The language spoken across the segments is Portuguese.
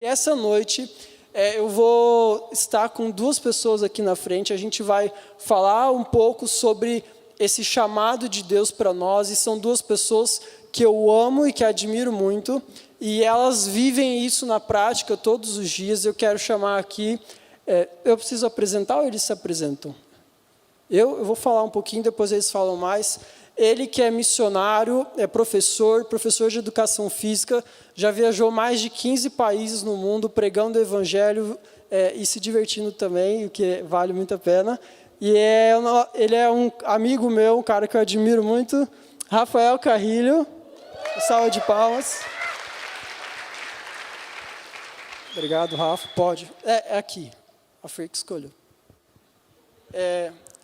Essa noite eu vou estar com duas pessoas aqui na frente. A gente vai falar um pouco sobre esse chamado de Deus para nós. E são duas pessoas que eu amo e que admiro muito. E elas vivem isso na prática todos os dias. Eu quero chamar aqui... eu preciso apresentar ou eles se apresentam? Eu vou falar um pouquinho, depois eles falam mais. Ele que é missionário, é professor de educação física, já viajou mais de 15 países no mundo, pregando o evangelho e se divertindo também, o que vale muito a pena. E ele é um amigo meu, um cara que eu admiro muito, Rafael Carrilho. Salva de palmas. Obrigado, Rafa. Pode. É aqui. A Fer que escolheu.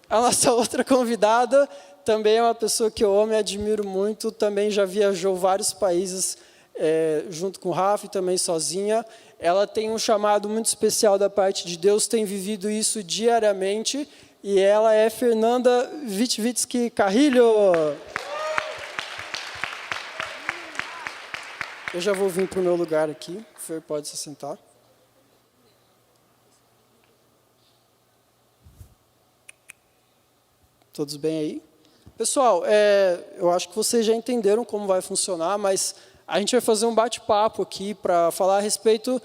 A nossa outra convidada também é uma pessoa que eu amo e admiro muito, também já viajou vários países junto com o Rafa e também sozinha. Ela tem um chamado muito especial da parte de Deus, tem vivido isso diariamente, e ela é Fernanda Witwicki Carrilho. Eu já vou vir para o meu lugar aqui, o Fer pode se sentar. Todos bem aí? Pessoal, eu acho que vocês já entenderam como vai funcionar, mas a gente vai fazer um bate-papo aqui para falar a respeito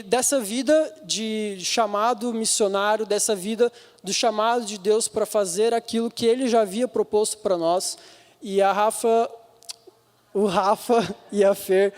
dessa vida de chamado missionário, dessa vida do chamado de Deus para fazer aquilo que Ele já havia proposto para nós. E o Rafa e a Fer,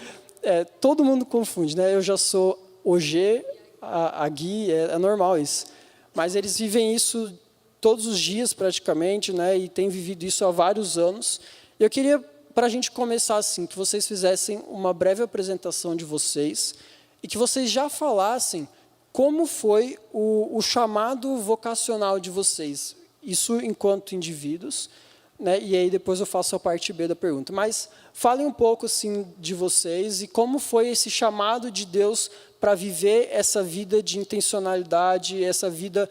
todo mundo confunde, né? Eu já sou o G, a Gui, é normal isso. Mas eles vivem isso todos os dias praticamente, né, e tem vivido isso há vários anos. Eu queria, para a gente começar assim, que vocês fizessem uma breve apresentação de vocês e que vocês já falassem como foi o chamado vocacional de vocês, isso enquanto indivíduos, né, e aí depois eu faço a parte B da pergunta. Mas falem um pouco assim de vocês e como foi esse chamado de Deus para viver essa vida de intencionalidade, essa vida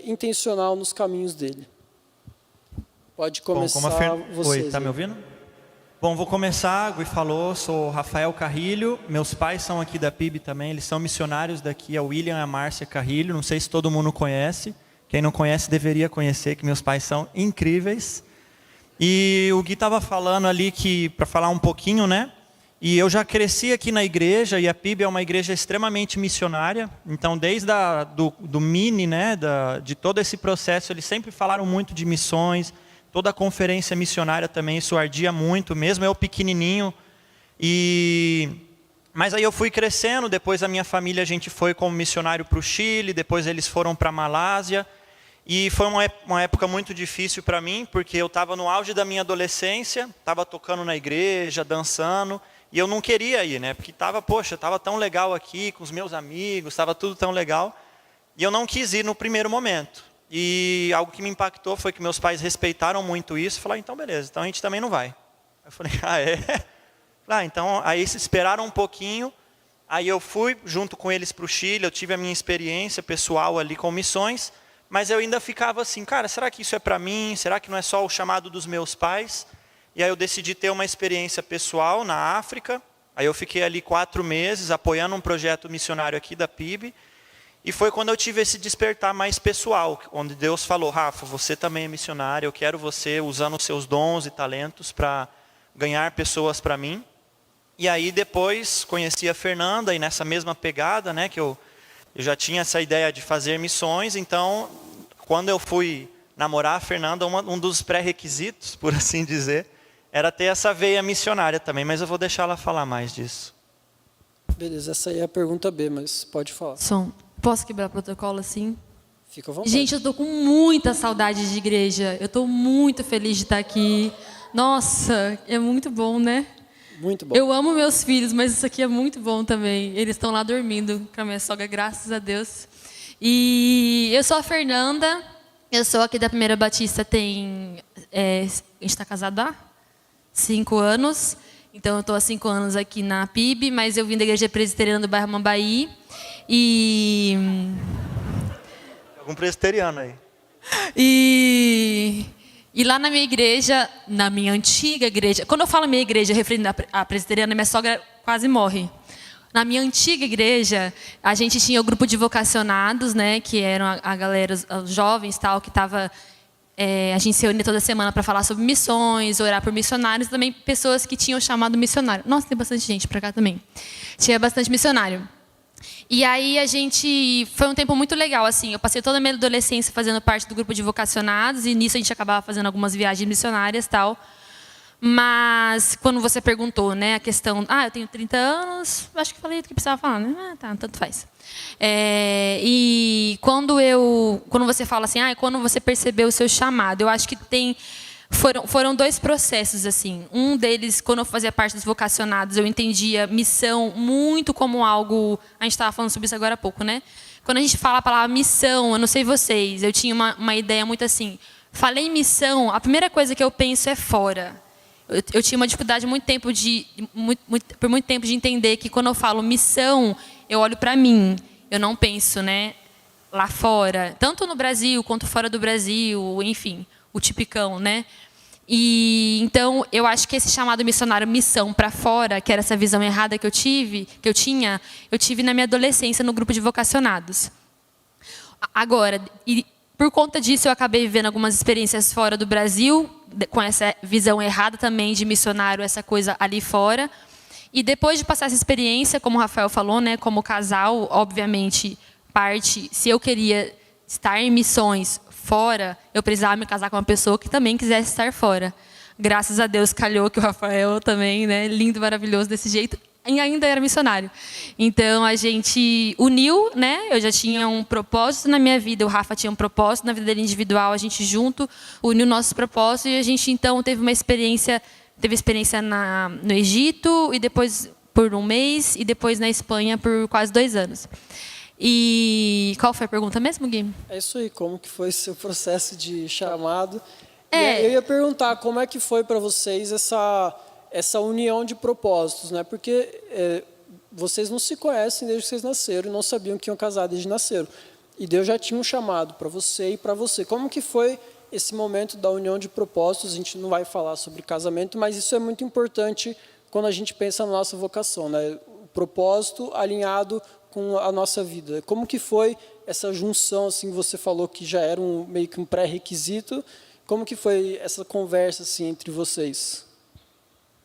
intencional nos caminhos dele. Pode começar. Vocês. Oi, está me ouvindo? Bom, vou começar. A Gui falou, sou Rafael Carrilho. Meus pais são aqui da PIB também, eles são missionários daqui, a William e a Márcia Carrilho. Não sei se todo mundo conhece. Quem não conhece deveria conhecer, que meus pais são incríveis. E o Gui estava falando ali que, para falar um pouquinho, né? E eu já cresci aqui na igreja, e a PIB é uma igreja extremamente missionária. Então, desde do mini, né, de todo esse processo, eles sempre falaram muito de missões. Toda a conferência missionária também, isso ardia muito, mesmo eu pequenininho. Mas aí eu fui crescendo, depois a minha família, a gente foi como missionário para o Chile, depois eles foram para a Malásia. E foi uma época muito difícil para mim, porque eu estava no auge da minha adolescência, estava tocando na igreja, dançando. E eu não queria ir, né? Porque estava tão legal aqui com os meus amigos, estava tudo tão legal. E eu não quis ir no primeiro momento. E algo que me impactou foi que meus pais respeitaram muito isso. Falaram, então beleza, então a gente também não vai. Eu falei, é? Então, aí eles esperaram um pouquinho. Aí eu fui junto com eles para o Chile, eu tive a minha experiência pessoal ali com missões. Mas eu ainda ficava assim, cara, será que isso é para mim? Será que não é só o chamado dos meus pais? E aí eu decidi ter uma experiência pessoal na África. Aí eu fiquei ali 4 meses apoiando um projeto missionário aqui da PIB. E foi quando eu tive esse despertar mais pessoal, onde Deus falou, Rafa, você também é missionário, eu quero você usando os seus dons e talentos para ganhar pessoas para mim. E aí depois conheci a Fernanda, e nessa mesma pegada, né, que eu já tinha essa ideia de fazer missões. Então, quando eu fui namorar a Fernanda, um dos pré-requisitos, por assim dizer, era ter essa veia missionária também, mas eu vou deixar ela falar mais disso. Beleza, essa aí é a pergunta B, mas pode falar. Posso quebrar o protocolo assim? Fica à vontade. Gente, eu estou com muita saudade de igreja. Eu estou muito feliz de estar aqui. Nossa, é muito bom, né? Muito bom. Eu amo meus filhos, mas isso aqui é muito bom também. Eles estão lá dormindo com a minha sogra, graças a Deus. E eu sou a Fernanda. Eu sou aqui da Primeira Batista, a gente está casado há 5 anos. Então, eu estou há 5 anos aqui na PIB, mas eu vim da Igreja Presbiteriana do bairro Mambaí. E... Algum presbiteriano aí? E lá na minha igreja, na minha antiga igreja... Quando eu falo minha igreja, referindo à presbiteriana, minha sogra quase morre. Na minha antiga igreja, a gente tinha o grupo de vocacionados, né, que eram a galera, os jovens, tal, que estava... a gente se reunia toda semana para falar sobre missões, orar por missionários, e também pessoas que tinham chamado missionário. Nossa, tem bastante gente para cá também. Tinha bastante missionário. E aí foi um tempo muito legal, assim. Eu passei toda a minha adolescência fazendo parte do grupo de vocacionados, e nisso a gente acabava fazendo algumas viagens missionárias, tal. Mas quando você perguntou, né, a questão, eu tenho 30 anos, acho que falei o que precisava falar, né? Tá, tanto faz. E quando você fala assim, quando você percebeu o seu chamado, eu acho que foram 2 processos, assim. Um deles, quando eu fazia parte dos vocacionados, eu entendia missão muito como algo, a gente estava falando sobre isso agora há pouco, né? Quando a gente fala a palavra missão, eu não sei vocês, eu tinha uma ideia muito assim, falei em missão, a primeira coisa que eu penso é fora. Eu tinha uma dificuldade por muito tempo de entender que quando eu falo missão, eu olho para mim. Eu não penso, né, lá fora, tanto no Brasil quanto fora do Brasil, enfim, o tipicão, né? E então eu acho que esse chamado missionário missão para fora, que era essa visão errada que eu tive na minha adolescência no grupo de vocacionados. Agora, por conta disso, eu acabei vivendo algumas experiências fora do Brasil, com essa visão errada também de missionário, essa coisa ali fora. E depois de passar essa experiência, como o Rafael falou, né, como casal, obviamente, se eu queria estar em missões fora, eu precisava me casar com uma pessoa que também quisesse estar fora. Graças a Deus, calhou que o Rafael também, né, lindo, maravilhoso desse jeito, e ainda era missionário. Então, a gente uniu, né? Eu já tinha um propósito na minha vida, o Rafa tinha um propósito na vida dele individual, a gente junto uniu nossos propósitos e a gente, então, teve experiência no Egito, e depois por 1 mês, e depois na Espanha por quase 2 anos. E qual foi a pergunta mesmo, Gui? É isso aí, como que foi o seu processo de chamado? Eu ia perguntar como é que foi para vocês essa união de propósitos, né? Porque vocês não se conhecem desde que vocês nasceram e não sabiam que iam casar desde que nasceram. E Deus já tinha um chamado para você e para você. Como que foi esse momento da união de propósitos? A gente não vai falar sobre casamento, mas isso é muito importante quando a gente pensa na nossa vocação, né? O propósito alinhado com a nossa vida. Como que foi essa junção, assim, você falou que já era meio que um pré-requisito. Como que foi essa conversa, assim, entre vocês?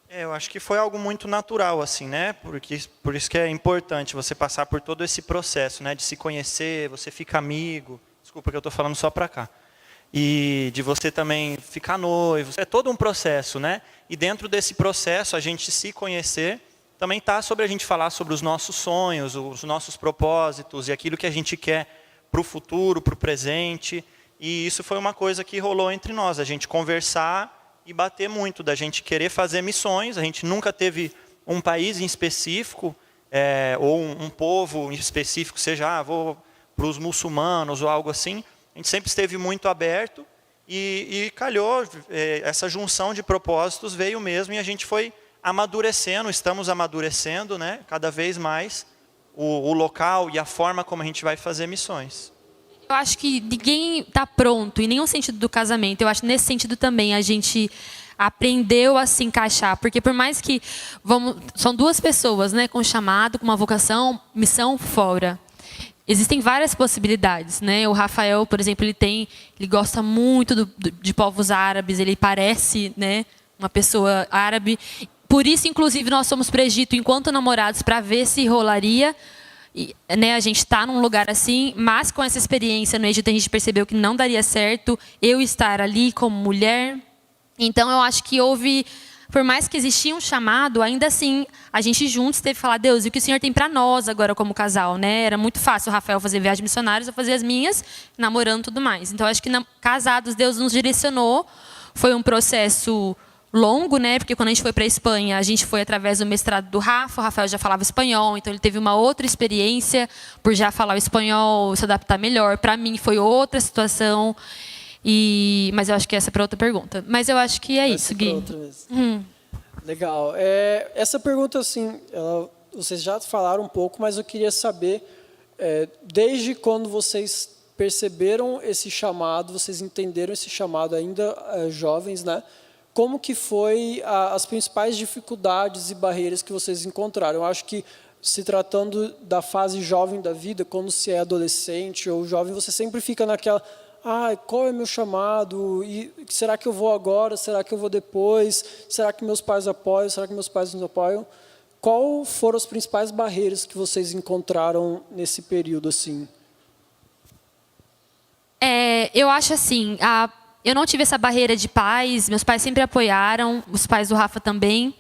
Eu acho que foi algo muito natural, assim, né? Por isso que é importante você passar por todo esse processo, né? De se conhecer, você fica amigo. Desculpa que eu estou falando só para cá. E de você também ficar noivo. É todo um processo, né? E dentro desse processo, a gente se conhecer, também está sobre a gente falar sobre os nossos sonhos, os nossos propósitos e aquilo que a gente quer para o futuro, para o presente. E isso foi uma coisa que rolou entre nós, a gente conversar e bater muito, da gente querer fazer missões. A gente nunca teve um país em específico, ou um povo em específico, seja, vou para os muçulmanos ou algo assim. A gente sempre esteve muito aberto e calhou, essa junção de propósitos veio mesmo e a gente foi amadurecendo, estamos amadurecendo, né, cada vez mais o local e a forma como a gente vai fazer missões. Eu acho que ninguém está pronto, em nenhum sentido do casamento. Eu acho que nesse sentido também a gente aprendeu a se encaixar. Porque por mais que são 2 pessoas, né, com chamado, com uma vocação, missão fora. Existem várias possibilidades, né? O Rafael, por exemplo, ele gosta muito de povos árabes, ele parece, né, uma pessoa árabe. Por isso, inclusive, nós fomos para o Egito enquanto namorados para ver se rolaria. E, né, a gente está num lugar assim, mas com essa experiência no Egito a gente percebeu que não daria certo eu estar ali como mulher. Então eu acho que por mais que existia um chamado, ainda assim a gente juntos teve que falar, Deus, e o que o Senhor tem para nós agora como casal, né? Era muito fácil o Rafael fazer viagens missionárias, eu fazer as minhas, namorando e tudo mais. Então acho que casados Deus nos direcionou, foi um processo longo, né? Porque quando a gente foi para a Espanha, a gente foi através do mestrado do Rafa, o Rafael já falava espanhol, então ele teve uma outra experiência por já falar o espanhol, se adaptar melhor. Para mim foi outra situação, mas eu acho que essa é para outra pergunta. Mas eu acho que é isso, Gui. Outra vez. Legal. Essa pergunta, assim, vocês já falaram um pouco, mas eu queria saber, desde quando vocês perceberam esse chamado, vocês entenderam esse chamado ainda jovens, né? Como que foi as principais dificuldades e barreiras que vocês encontraram? Eu acho que se tratando da fase jovem da vida, quando se é adolescente ou jovem, você sempre fica naquela, qual é meu chamado? E será que eu vou agora? Será que eu vou depois? Será que meus pais apoiam? Será que meus pais não apoiam? Qual foram as principais barreiras que vocês encontraram nesse período assim? Eu acho assim, eu não tive essa barreira de pais, meus pais sempre apoiaram, os pais do Rafa também.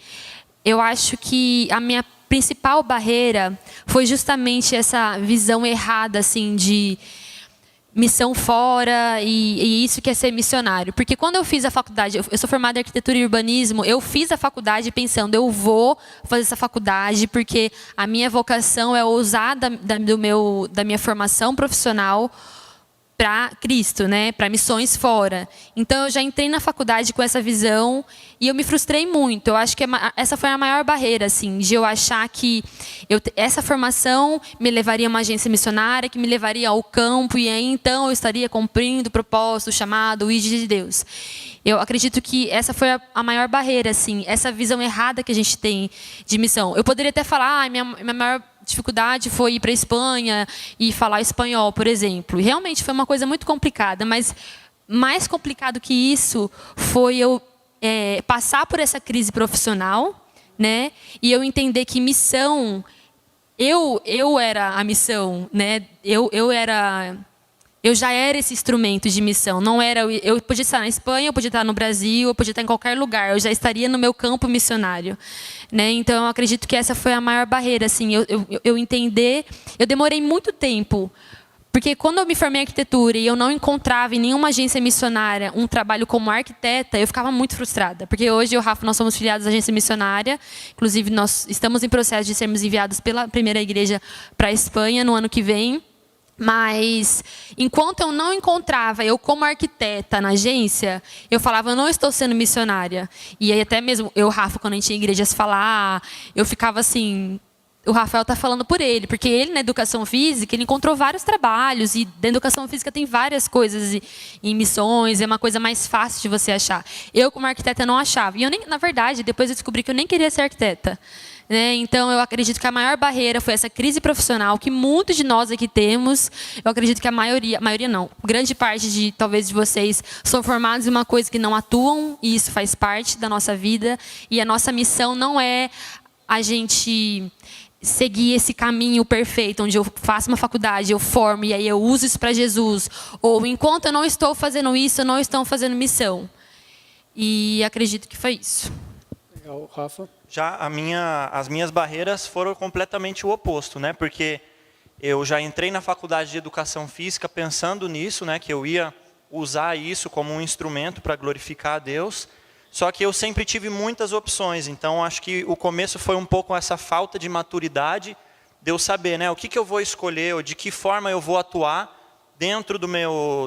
Eu acho que a minha principal barreira foi justamente essa visão errada assim, de missão fora e isso que é ser missionário. Porque quando eu fiz a faculdade, eu sou formada em arquitetura e urbanismo, eu fiz a faculdade pensando, eu vou fazer essa faculdade porque a minha vocação é usar da minha formação profissional para Cristo, né? Para missões fora. Então eu já entrei na faculdade com essa visão e eu me frustrei muito. Eu acho que essa foi a maior barreira, assim, de eu achar que essa formação me levaria a uma agência missionária, que me levaria ao campo e aí então eu estaria cumprindo o propósito, o chamado, o ID de Deus. Eu acredito que essa foi a maior barreira, assim, essa visão errada que a gente tem de missão. Eu poderia até falar, minha maior dificuldade foi ir para a Espanha e falar espanhol, por exemplo. E realmente foi uma coisa muito complicada, mas mais complicado que isso foi eu passar por essa crise profissional, né? E eu entender que missão, eu era a missão, né? Eu já era esse instrumento de missão. Não era, eu podia estar na Espanha, eu podia estar no Brasil, eu podia estar em qualquer lugar. Eu já estaria no meu campo missionário, né? Então, eu acredito que essa foi a maior barreira. Assim, eu entender. Eu demorei muito tempo, porque quando eu me formei em arquitetura e eu não encontrava em nenhuma agência missionária um trabalho como arquiteta, eu ficava muito frustrada. Porque hoje, eu e o Rafa, nós somos filiados à agência missionária. Inclusive, nós estamos em processo de sermos enviados pela primeira igreja para a Espanha no ano que vem. Mas, enquanto eu não encontrava, eu como arquiteta na agência, eu falava, eu não estou sendo missionária. E aí até mesmo, eu e o Rafa, quando a gente ia em igrejas falar, eu ficava assim, o Rafael está falando por ele, porque ele na educação física, ele encontrou vários trabalhos, e na educação física tem várias coisas em missões, é uma coisa mais fácil de você achar. Eu como arquiteta não achava. E eu nem, na verdade, depois eu descobri que eu nem queria ser arquiteta. Né? Então, eu acredito que a maior barreira foi essa crise profissional que muitos de nós aqui temos. Eu acredito que a maioria não, grande parte talvez de vocês são formados em uma coisa que não atuam, e isso faz parte da nossa vida. E a nossa missão não é a gente seguir esse caminho perfeito, onde eu faço uma faculdade, eu formo, e aí eu uso isso para Jesus. Ou, enquanto eu não estou fazendo isso, eu não estou fazendo missão. E acredito que foi isso. Legal, Rafa? Já as minhas barreiras foram completamente o oposto, né? Porque eu já entrei na faculdade de educação física pensando nisso, né? Que eu ia usar isso como um instrumento para glorificar a Deus. Só que eu sempre tive muitas opções. Então, acho que o começo foi um pouco essa falta de maturidade de eu saber, né? O que eu vou escolher, ou de que forma eu vou atuar dentro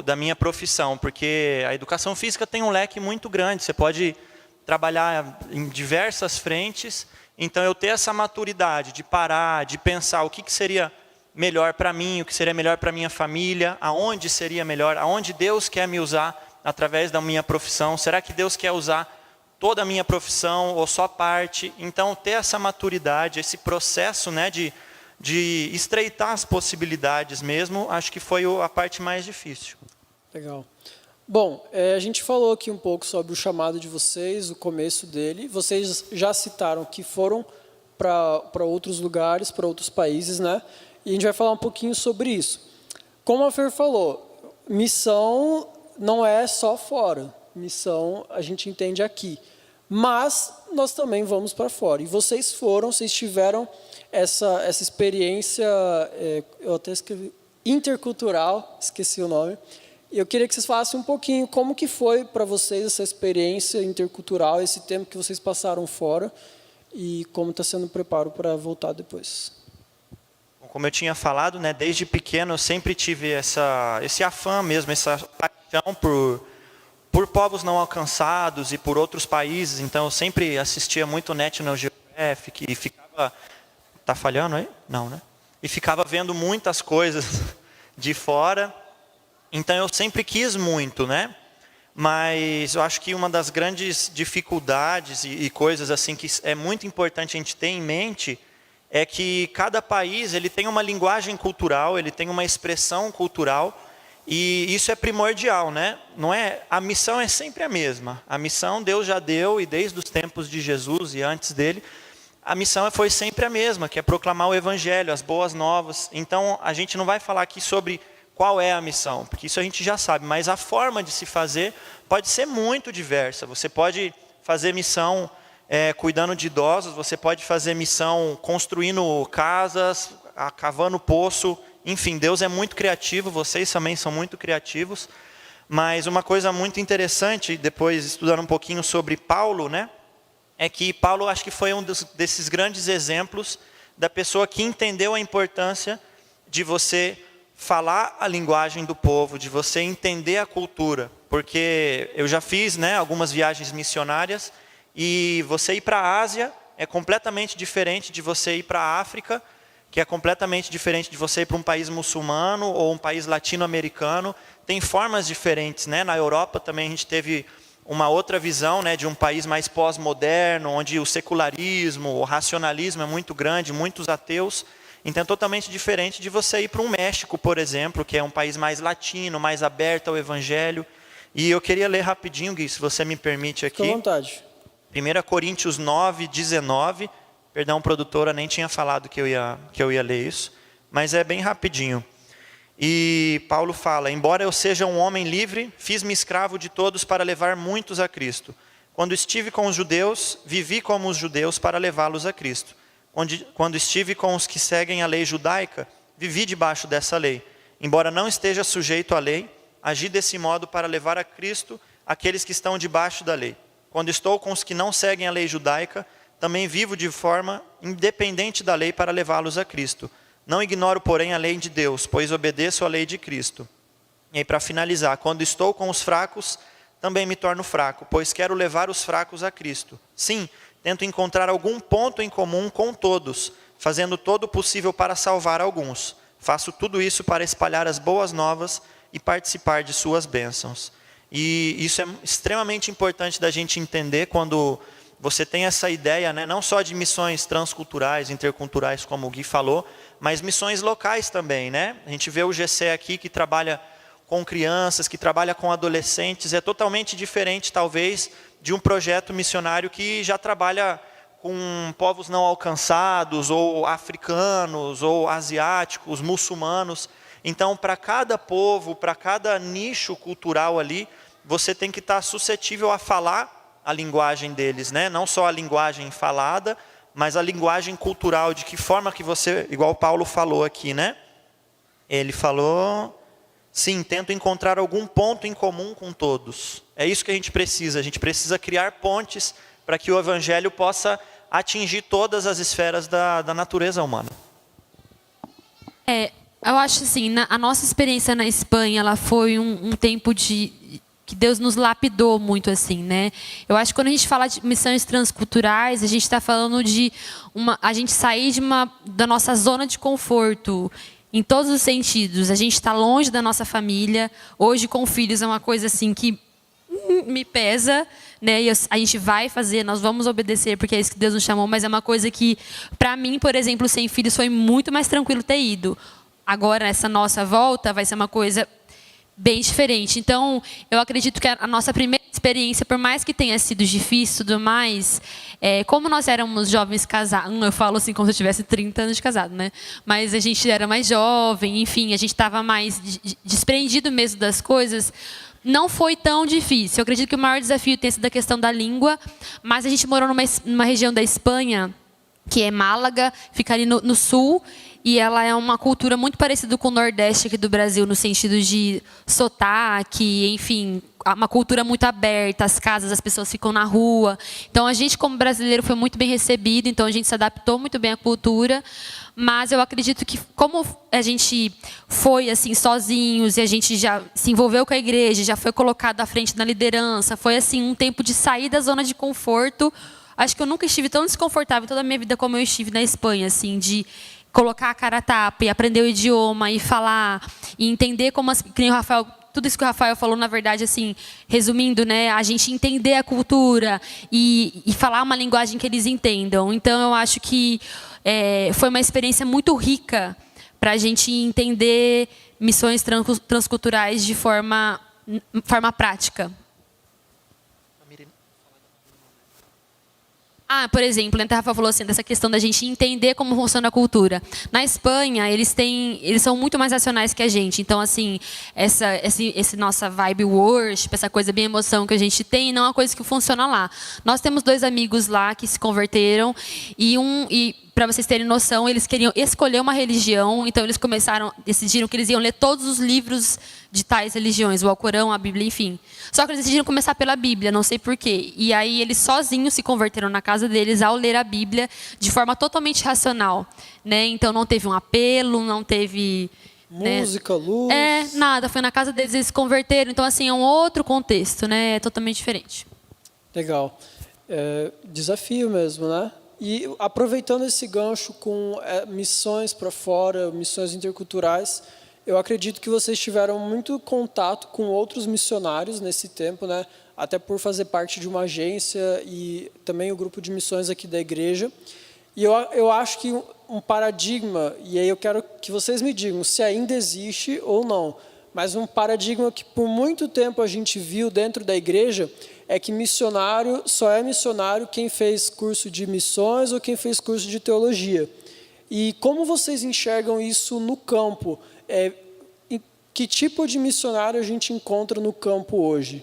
da minha profissão. Porque a educação física tem um leque muito grande. Você pode trabalhar em diversas frentes, então eu ter essa maturidade de parar, de pensar o que seria melhor para mim, o que seria melhor para minha família, aonde seria melhor, aonde Deus quer me usar através da minha profissão, será que Deus quer usar toda a minha profissão ou só parte? Então ter essa maturidade, esse processo, né, de estreitar as possibilidades mesmo, acho que foi a parte mais difícil. Legal. Bom, a gente falou aqui um pouco sobre o chamado de vocês, o começo dele. Vocês já citaram que foram para outros lugares, para outros países, né? E a gente vai falar um pouquinho sobre isso. Como a Fer falou, missão não é só fora. Missão a gente entende aqui. Mas nós também vamos para fora. E vocês tiveram essa experiência, eu até escrevi, intercultural, esqueci o nome. Eu queria que vocês falassem um pouquinho como que foi para vocês essa experiência intercultural, esse tempo que vocês passaram fora e como está sendo o preparo para voltar depois. Como eu tinha falado, né, desde pequeno eu sempre tive esse afã mesmo, essa paixão por povos não alcançados e por outros países. Então eu sempre assistia muito National Geographic e ficava... Tá falhando aí? Não, né? E ficava vendo muitas coisas de fora. Então eu sempre quis muito, né? Mas eu acho que uma das grandes dificuldades e coisas assim que é muito importante a gente ter em mente é que cada país ele tem uma linguagem cultural, ele tem uma expressão cultural, e isso é primordial, né? Não é, a missão é sempre a mesma. A missão Deus já deu, e desde os tempos de Jesus e antes dele, a missão foi sempre a mesma, que é proclamar o evangelho, as boas novas. Então, a gente não vai falar aqui sobre qual é a missão, porque isso a gente já sabe, mas a forma de se fazer pode ser muito diversa. Você pode fazer missão cuidando de idosos, você pode fazer missão construindo casas, cavando poço, enfim, Deus é muito criativo, vocês também são muito criativos. Mas uma coisa muito interessante, depois estudando um pouquinho sobre Paulo, né, é que Paulo acho que foi um desses grandes exemplos da pessoa que entendeu a importância de você falar a linguagem do povo, de você entender a cultura. Porque eu já fiz, né, algumas viagens missionárias, e você ir para a Ásia é completamente diferente de você ir para a África, que é completamente diferente de você ir para um país muçulmano ou um país latino-americano. Tem formas diferentes, né? Na Europa também a gente teve uma outra visão, né, de um país mais pós-moderno, onde o secularismo, o racionalismo é muito grande, muitos ateus. Então é totalmente diferente de você ir para um México, por exemplo, que é um país mais latino, mais aberto ao evangelho. E eu queria ler rapidinho, Gui, se você me permite aqui. Fique à vontade. 1 Coríntios 9, 19. Perdão, produtora, nem tinha falado que eu ia ler isso. Mas é bem rapidinho. E Paulo fala: embora eu seja um homem livre, fiz-me escravo de todos para levar muitos a Cristo. Quando estive com os judeus, vivi como os judeus para levá-los a Cristo. Quando estive com os que seguem a lei judaica, vivi debaixo dessa lei. Embora não esteja sujeito à lei, agi desse modo para levar a Cristo aqueles que estão debaixo da lei. Quando estou com os que não seguem a lei judaica, também vivo de forma independente da lei para levá-los a Cristo. Não ignoro, porém, a lei de Deus, pois obedeço à lei de Cristo. E aí, para finalizar, quando estou com os fracos, também me torno fraco, pois quero levar os fracos a Cristo. Sim, tento encontrar algum ponto em comum com todos, fazendo todo o possível para salvar alguns. Faço tudo isso para espalhar as boas novas e participar de suas bênçãos. E isso é extremamente importante da gente entender quando você tem essa ideia, né, não só de missões transculturais, interculturais, como o Gui falou, mas missões locais também, né? A gente vê o GC aqui que trabalha com crianças, que trabalha com adolescentes, é totalmente diferente, talvez, de um projeto missionário que já trabalha com povos não alcançados, ou africanos, ou asiáticos, muçulmanos. Então, para cada povo, para cada nicho cultural ali, você tem que estar suscetível a falar a linguagem deles, né? Não só a linguagem falada, mas a linguagem cultural, de que forma que você, igual Paulo falou aqui, né? Ele falou, sim, tento encontrar algum ponto em comum com todos. É isso que a gente precisa criar pontes para que o evangelho possa atingir todas as esferas da natureza humana. Eu acho assim, a nossa experiência na Espanha, ela foi um tempo que Deus nos lapidou muito, assim, né? Eu acho que quando a gente fala de missões transculturais, a gente está falando de a gente sair da nossa zona de conforto, em todos os sentidos. A gente está longe da nossa família. Hoje, com filhos, é uma coisa assim que me pesa, né? E a gente vai fazer, nós vamos obedecer, porque é isso que Deus nos chamou, mas é uma coisa que, para mim, por exemplo, sem filhos, foi muito mais tranquilo ter ido. Agora, essa nossa volta vai ser uma coisa bem diferente. Então, eu acredito que a nossa primeira experiência, por mais que tenha sido difícil e tudo mais, como nós éramos jovens casados, eu falo assim como se eu tivesse 30 anos de casado, né? Mas a gente era mais jovem, enfim, a gente estava mais desprendido mesmo das coisas, não foi tão difícil. Eu acredito que o maior desafio tem sido a questão da língua, mas a gente morou numa região da Espanha, que é Málaga, fica ali no sul, e ela é uma cultura muito parecida com o Nordeste aqui do Brasil, no sentido de sotaque, enfim, uma cultura muito aberta, as casas, as pessoas ficam na rua. Então, a gente, como brasileiro, foi muito bem recebido, então a gente se adaptou muito bem à cultura, mas eu acredito que, como a gente foi assim sozinhos, e a gente já se envolveu com a igreja, já foi colocado à frente na liderança, foi assim um tempo de sair da zona de conforto. Acho que eu nunca estive tão desconfortável em toda a minha vida como eu estive na Espanha, assim, de colocar a cara a tapa e aprender o idioma e falar e entender como que nem o Rafael, tudo isso que o Rafael falou, na verdade, assim, resumindo, né, a gente entender a cultura e falar uma linguagem que eles entendam. Então, eu acho que foi uma experiência muito rica para a gente entender missões transculturais de forma prática. Por exemplo, a Rafa falou assim, dessa questão da gente entender como funciona a cultura. Na Espanha, eles são muito mais racionais que a gente. Então, assim, essa nossa vibe worship, essa coisa bem emoção que a gente tem, não é uma coisa que funciona lá. Nós temos 2 amigos lá que se converteram e para vocês terem noção, eles queriam escolher uma religião, então eles decidiram que eles iam ler todos os livros de tais religiões, o Alcorão, a Bíblia, enfim. Só que eles decidiram começar pela Bíblia, não sei porquê. E aí eles sozinhos se converteram na casa deles ao ler a Bíblia de forma totalmente racional, né? Então não teve um apelo, não teve... Música, luz... nada, foi na casa deles, eles se converteram. Então, assim, é um outro contexto, né? É totalmente diferente. Legal. Desafio mesmo, né? E aproveitando esse gancho com missões para fora, missões interculturais, eu acredito que vocês tiveram muito contato com outros missionários nesse tempo, né? Até por fazer parte de uma agência e também o grupo de missões aqui da igreja. E eu acho que um paradigma, e aí eu quero que vocês me digam se ainda existe ou não, mas um paradigma que por muito tempo a gente viu dentro da igreja é que missionário só é missionário quem fez curso de missões ou quem fez curso de teologia. E como vocês enxergam isso no campo? Que tipo de missionário a gente encontra no campo hoje?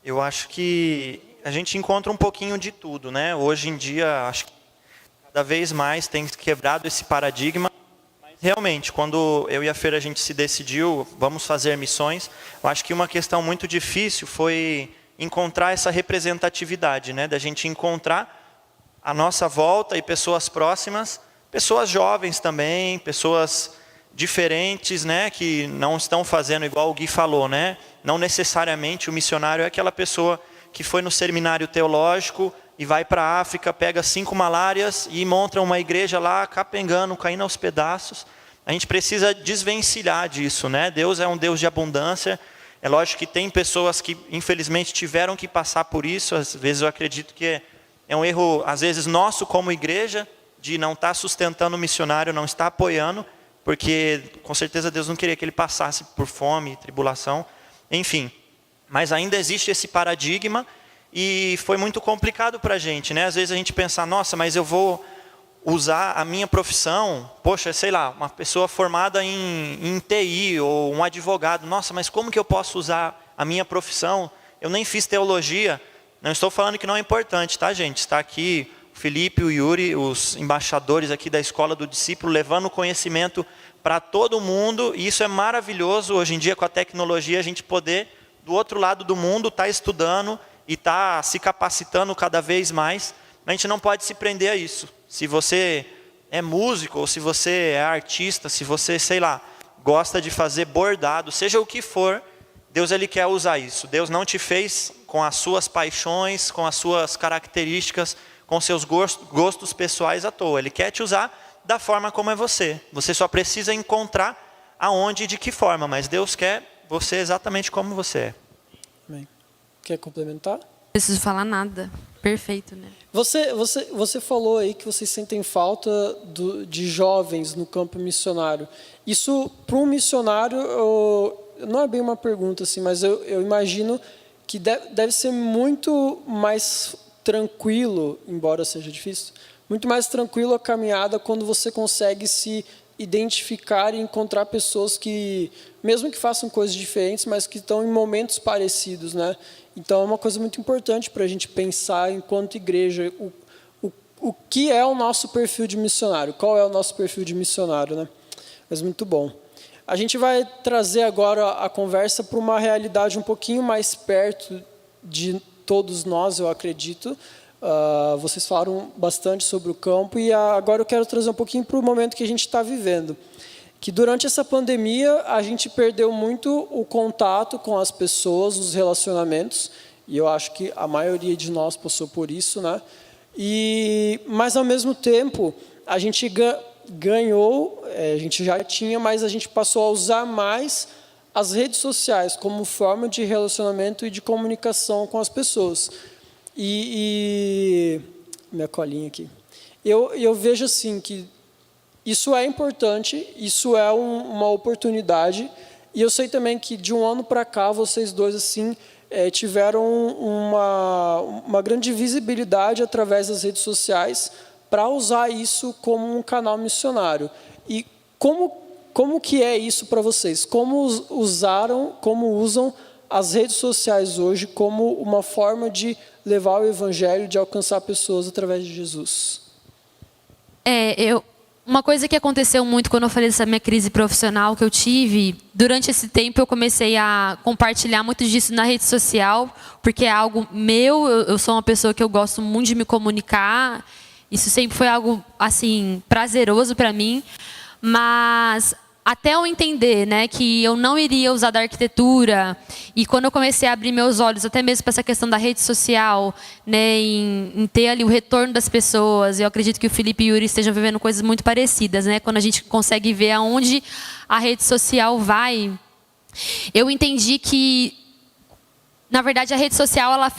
Eu acho que a gente encontra um pouquinho de tudo, né? Hoje em dia, acho que cada vez mais tem quebrado esse paradigma. Realmente, quando eu e a Fer a gente se decidiu, vamos fazer missões, eu acho que uma questão muito difícil foi encontrar essa representatividade, né? Da gente encontrar à nossa volta e pessoas próximas, pessoas jovens também, pessoas diferentes, né? Que não estão fazendo igual o Gui falou, né? Não necessariamente o missionário é aquela pessoa que foi no seminário teológico e vai para a África, pega 5 malárias e monta uma igreja lá, capengando, caindo aos pedaços. A gente precisa desvencilhar disso, né? Deus é um Deus de abundância. É lógico que tem pessoas que, infelizmente, tiveram que passar por isso. Às vezes eu acredito que é um erro, às vezes, nosso como igreja, de não estar sustentando o missionário, não estar apoiando, porque, com certeza, Deus não queria que ele passasse por fome, tribulação, enfim. Mas ainda existe esse paradigma. E foi muito complicado para a gente, né? Às vezes a gente pensa, nossa, mas eu vou usar a minha profissão, poxa, sei lá, uma pessoa formada em TI ou um advogado, nossa, mas como que eu posso usar a minha profissão? Eu nem fiz teologia. Não estou falando que não é importante, tá, gente? Está aqui o Felipe e o Yuri, os embaixadores aqui da Escola do Discípulo, levando conhecimento para todo mundo, e isso é maravilhoso, hoje em dia com a tecnologia, a gente poder, do outro lado do mundo, estar estudando e está se capacitando cada vez mais. A gente não pode se prender a isso. Se você é músico, ou se você é artista, se você, sei lá, gosta de fazer bordado, seja o que for, Deus ele quer usar isso. Deus não te fez com as suas paixões, com as suas características, com seus gostos pessoais à toa. Ele quer te usar da forma como é você. Você só precisa encontrar aonde e de que forma, mas Deus quer você exatamente como você é. Amém. Quer complementar? Não preciso falar nada. Perfeito, né? Você falou aí que vocês sentem falta de jovens no campo missionário. Isso, para um missionário, não é bem uma pergunta, assim, mas eu imagino que deve ser muito mais tranquilo, embora seja difícil, muito mais tranquilo a caminhada quando você consegue se identificar e encontrar pessoas que, mesmo que façam coisas diferentes, mas que estão em momentos parecidos, né? Então, é uma coisa muito importante para a gente pensar, enquanto igreja, o que é o nosso perfil de missionário, qual é o nosso perfil de missionário, né? Mas muito bom. A gente vai trazer agora a conversa para uma realidade um pouquinho mais perto de todos nós, eu acredito. Vocês falaram bastante sobre o campo e agora eu quero trazer um pouquinho para o momento que a gente está vivendo. Que durante essa pandemia a gente perdeu muito o contato com as pessoas, os relacionamentos, e eu acho que a maioria de nós passou por isso, né? Mas ao mesmo tempo a gente ganhou, a gente já tinha, mas a gente passou a usar mais as redes sociais como forma de relacionamento e de comunicação com as pessoas. Minha colinha aqui. Eu vejo assim que isso é importante, isso é uma oportunidade, e eu sei também que de um ano para cá vocês dois assim tiveram uma grande visibilidade através das redes sociais para usar isso como um canal missionário. E como que é isso para vocês? Como usam as redes sociais hoje como uma forma de levar o evangelho, de alcançar pessoas através de Jesus? Uma coisa que aconteceu muito quando eu falei dessa minha crise profissional que eu tive, durante esse tempo eu comecei a compartilhar muito disso na rede social, porque é algo meu, eu sou uma pessoa que eu gosto muito de me comunicar, isso sempre foi algo assim prazeroso para mim, mas até eu entender, né, que eu não iria usar da arquitetura, e quando eu comecei a abrir meus olhos, até mesmo para essa questão da rede social, né, em ter ali o retorno das pessoas, eu acredito que o Felipe e o Yuri estejam vivendo coisas muito parecidas, né, quando a gente consegue ver aonde a rede social vai, eu entendi que, na verdade, a rede social ela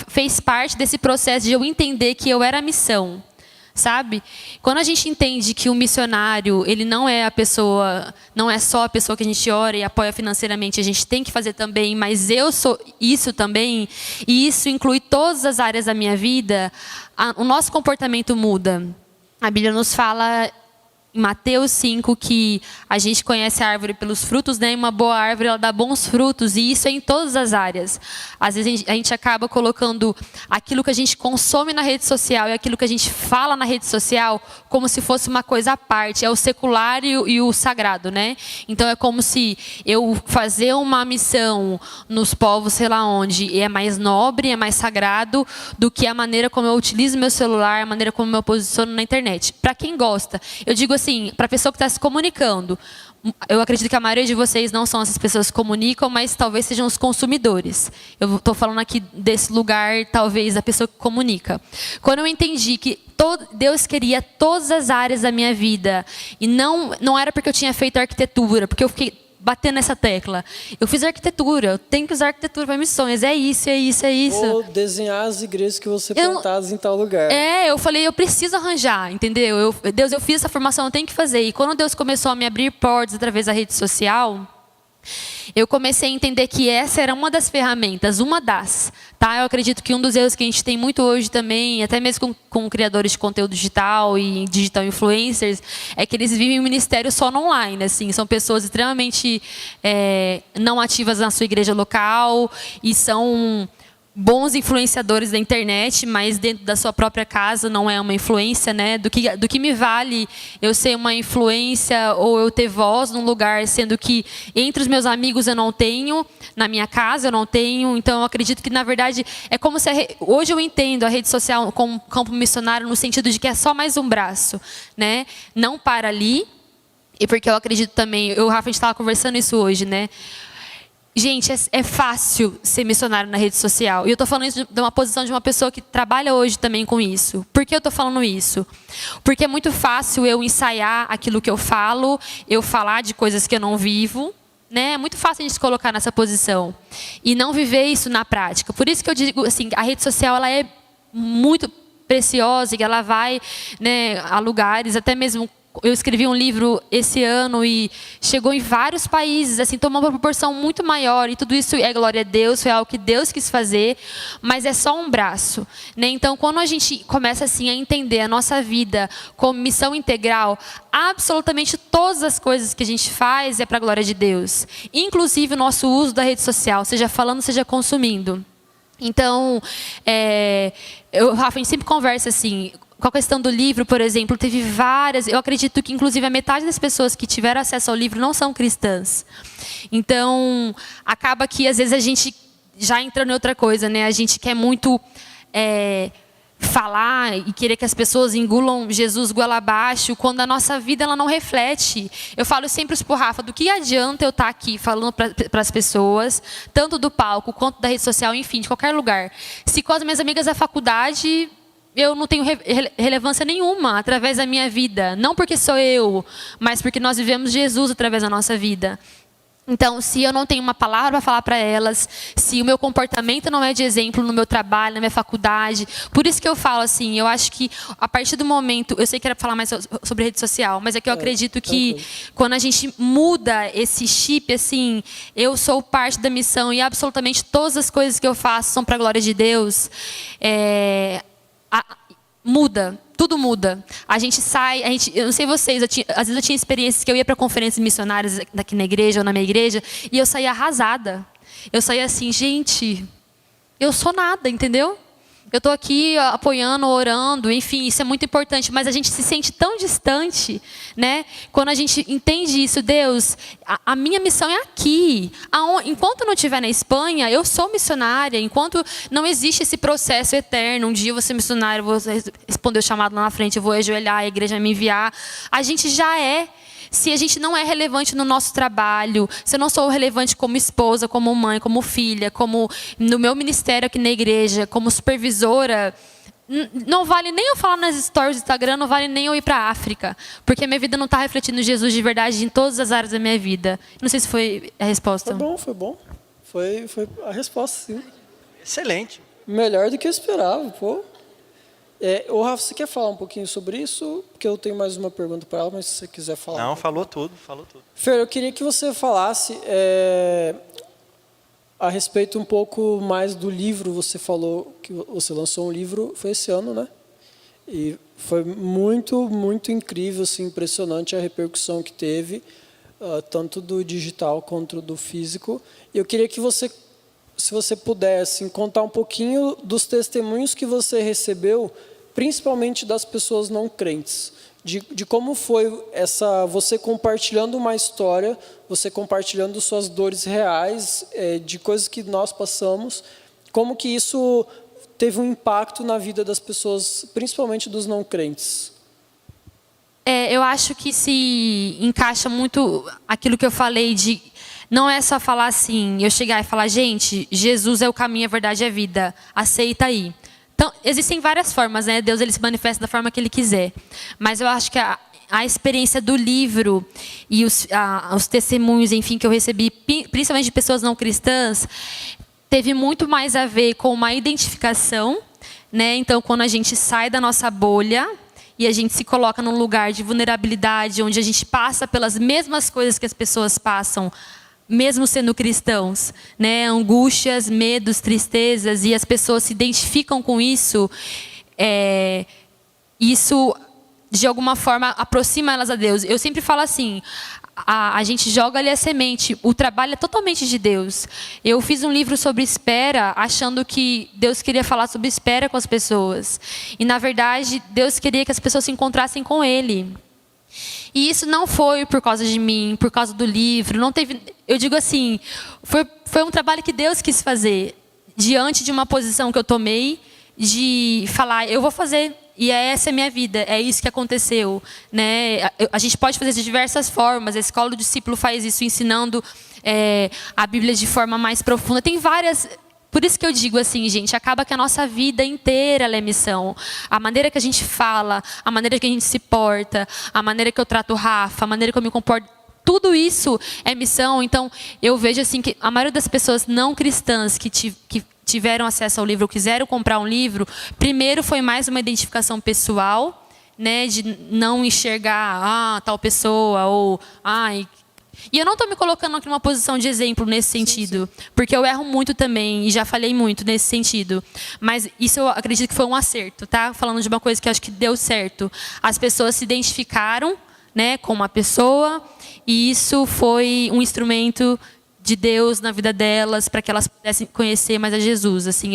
fez parte desse processo de eu entender que eu era a missão. Sabe? Quando a gente entende que o missionário, ele não é só a pessoa que a gente ora e apoia financeiramente, a gente tem que fazer também, mas eu sou isso também, e isso inclui todas as áreas da minha vida, o nosso comportamento muda. A Bíblia nos fala em Mateus 5 que a gente conhece a árvore pelos frutos, né? E uma boa árvore ela dá bons frutos, e isso é em todas as áreas. Às vezes a gente acaba colocando aquilo que a gente consome na rede social e aquilo que a gente fala na rede social como se fosse uma coisa à parte, é o secular e o sagrado, né? Então é como se eu fazer uma missão nos povos, sei lá onde, é mais nobre, é mais sagrado do que a maneira como eu utilizo meu celular, a maneira como eu me posiciono na internet. Para quem gosta, eu digo assim, para a pessoa que está se comunicando, eu acredito que a maioria de vocês não são essas pessoas que comunicam, mas talvez sejam os consumidores. Eu estou falando aqui desse lugar, talvez, da pessoa que comunica. Quando eu entendi que Deus queria todas as áreas da minha vida, e não era porque eu tinha feito arquitetura, porque eu fiquei batendo nessa tecla. Eu fiz arquitetura, eu tenho que usar arquitetura para missões, é isso, é isso, é isso. Ou desenhar as igrejas que você plantadas em tal lugar. Eu falei, eu preciso arranjar, entendeu? Deus, eu fiz essa formação, eu tenho que fazer. E quando Deus começou a me abrir portas através da rede social, eu comecei a entender que essa era uma das ferramentas, tá? Eu acredito que um dos erros que a gente tem muito hoje também, até mesmo com criadores de conteúdo digital e digital influencers, é que eles vivem o ministério só no online, assim, são pessoas extremamente não ativas na sua igreja local e são bons influenciadores da internet, mas dentro da sua própria casa não é uma influência, né? Do que me vale eu ser uma influência ou eu ter voz num lugar, sendo que entre os meus amigos eu não tenho, na minha casa eu não tenho. Então eu acredito que na verdade é como se hoje eu entendo a rede social como campo missionário no sentido de que é só mais um braço, né? Não para ali, e porque eu acredito também, o Rafa, a gente estava conversando isso hoje, né? Gente, é fácil ser missionário na rede social. E eu estou falando isso de uma posição de uma pessoa que trabalha hoje também com isso. Por que eu estou falando isso? Porque é muito fácil eu ensaiar aquilo que eu falo, eu falar de coisas que eu não vivo. Né? É muito fácil a gente se colocar nessa posição. E não viver isso na prática. Por isso que eu digo assim, a rede social ela é muito preciosa e ela vai, né, a lugares, até mesmo. Eu escrevi um livro esse ano e chegou em vários países, assim, tomou uma proporção muito maior. E tudo isso é glória a Deus, foi algo que Deus quis fazer, mas é só um braço, né? Então, quando a gente começa assim a entender a nossa vida como missão integral, absolutamente todas as coisas que a gente faz é para a glória de Deus. Inclusive o nosso uso da rede social, seja falando, seja consumindo. Então, Rafa, a gente sempre conversa assim. Com a questão do livro, por exemplo, teve várias. Eu acredito que, inclusive, a metade das pessoas que tiveram acesso ao livro não são cristãs. Então, acaba que, às vezes, a gente já entra em outra coisa, né? A gente quer muito falar e querer que as pessoas engulam Jesus goela abaixo, quando a nossa vida ela não reflete. Eu falo sempre para o Rafa, do que adianta eu estar aqui falando para as pessoas, tanto do palco quanto da rede social, enfim, de qualquer lugar. Se com as minhas amigas da faculdade eu não tenho relevância nenhuma através da minha vida. Não porque sou eu, mas porque nós vivemos Jesus através da nossa vida. Então, se eu não tenho uma palavra para falar para elas, se o meu comportamento não é de exemplo no meu trabalho, na minha faculdade, por isso que eu falo assim, eu acho que a partir do momento, eu sei que era para falar mais sobre rede social, mas é que eu acredito que quando a gente muda esse chip, assim, eu sou parte da missão e absolutamente todas as coisas que eu faço são para a glória de Deus, muda. Tudo muda. A gente sai, eu não sei vocês, às vezes eu tinha experiências que eu ia para conferências missionárias aqui na igreja ou na minha igreja e eu saía arrasada. Eu saía assim, gente, eu sou nada, entendeu? Eu estou aqui apoiando, orando, enfim, isso é muito importante, mas a gente se sente tão distante, né? Quando a gente entende isso, Deus, a minha missão é aqui. Enquanto eu não estiver na Espanha, eu sou missionária. Enquanto não existe esse processo eterno, um dia eu vou ser missionária, eu vou responder o chamado lá na frente, eu vou ajoelhar, a igreja vai me enviar. A gente já é. Se a gente não é relevante no nosso trabalho, se eu não sou relevante como esposa, como mãe, como filha, como no meu ministério aqui na igreja, como supervisora, não vale nem eu falar nas stories do Instagram, não vale nem eu ir para a África, porque a minha vida não está refletindo Jesus de verdade em todas as áreas da minha vida. Não sei se foi a resposta. Foi bom. Foi a resposta, sim. Excelente. Melhor do que eu esperava, pô. Ô, Rafa, você quer falar um pouquinho sobre isso? Porque eu tenho mais uma pergunta para ela, mas se você quiser falar. Não, falou tudo. Fer, eu queria que você falasse a respeito um pouco mais do livro. Você falou que você lançou um livro, foi esse ano, né? E foi muito, muito incrível, assim, impressionante a repercussão que teve, tanto do digital quanto do físico. E eu queria que você, se você pudesse, contar um pouquinho dos testemunhos que você recebeu, principalmente das pessoas não crentes, de como foi você compartilhando uma história, você compartilhando suas dores reais, de coisas que nós passamos, como que isso teve um impacto na vida das pessoas, principalmente dos não crentes. Eu acho que se encaixa muito aquilo que eu falei de não é só falar assim, eu chegar e falar, gente, Jesus é o caminho, a verdade e a vida, aceita aí. Então, existem várias formas, né? Deus ele se manifesta da forma que ele quiser. Mas eu acho que a experiência do livro e os testemunhos, enfim, que eu recebi, principalmente de pessoas não cristãs, teve muito mais a ver com uma identificação, né? Então, quando a gente sai da nossa bolha e a gente se coloca num lugar de vulnerabilidade, onde a gente passa pelas mesmas coisas que as pessoas passam, mesmo sendo cristãos, né? Angústias, medos, tristezas, e as pessoas se identificam com isso, isso, de alguma forma, aproxima elas a Deus. Eu sempre falo assim, a gente joga ali a semente, o trabalho é totalmente de Deus. Eu fiz um livro sobre espera, achando que Deus queria falar sobre espera com as pessoas. E, na verdade, Deus queria que as pessoas se encontrassem com Ele. E isso não foi por causa de mim, por causa do livro, não teve, eu digo assim, foi um trabalho que Deus quis fazer, diante de uma posição que eu tomei, de falar, eu vou fazer, e essa é a minha vida, é isso que aconteceu, né? A gente pode fazer de diversas formas, a Escola do Discípulo faz isso, ensinando a Bíblia de forma mais profunda, tem várias. Por isso que eu digo assim, gente, acaba que a nossa vida inteira ela é missão. A maneira que a gente fala, a maneira que a gente se porta, a maneira que eu trato o Rafa, a maneira que eu me comporto, tudo isso é missão. Então, eu vejo assim que a maioria das pessoas não cristãs que tiveram acesso ao livro, ou quiseram comprar um livro, primeiro foi mais uma identificação pessoal, né, de não enxergar tal pessoa, ou e eu não estou me colocando aqui numa posição de exemplo nesse sentido, porque eu erro muito também, e já falei muito nesse sentido. Mas isso eu acredito que foi um acerto, tá? Falando de uma coisa que eu acho que deu certo. As pessoas se identificaram, né, com uma pessoa, e isso foi um instrumento de Deus na vida delas, para que elas pudessem conhecer mais a Jesus. Assim,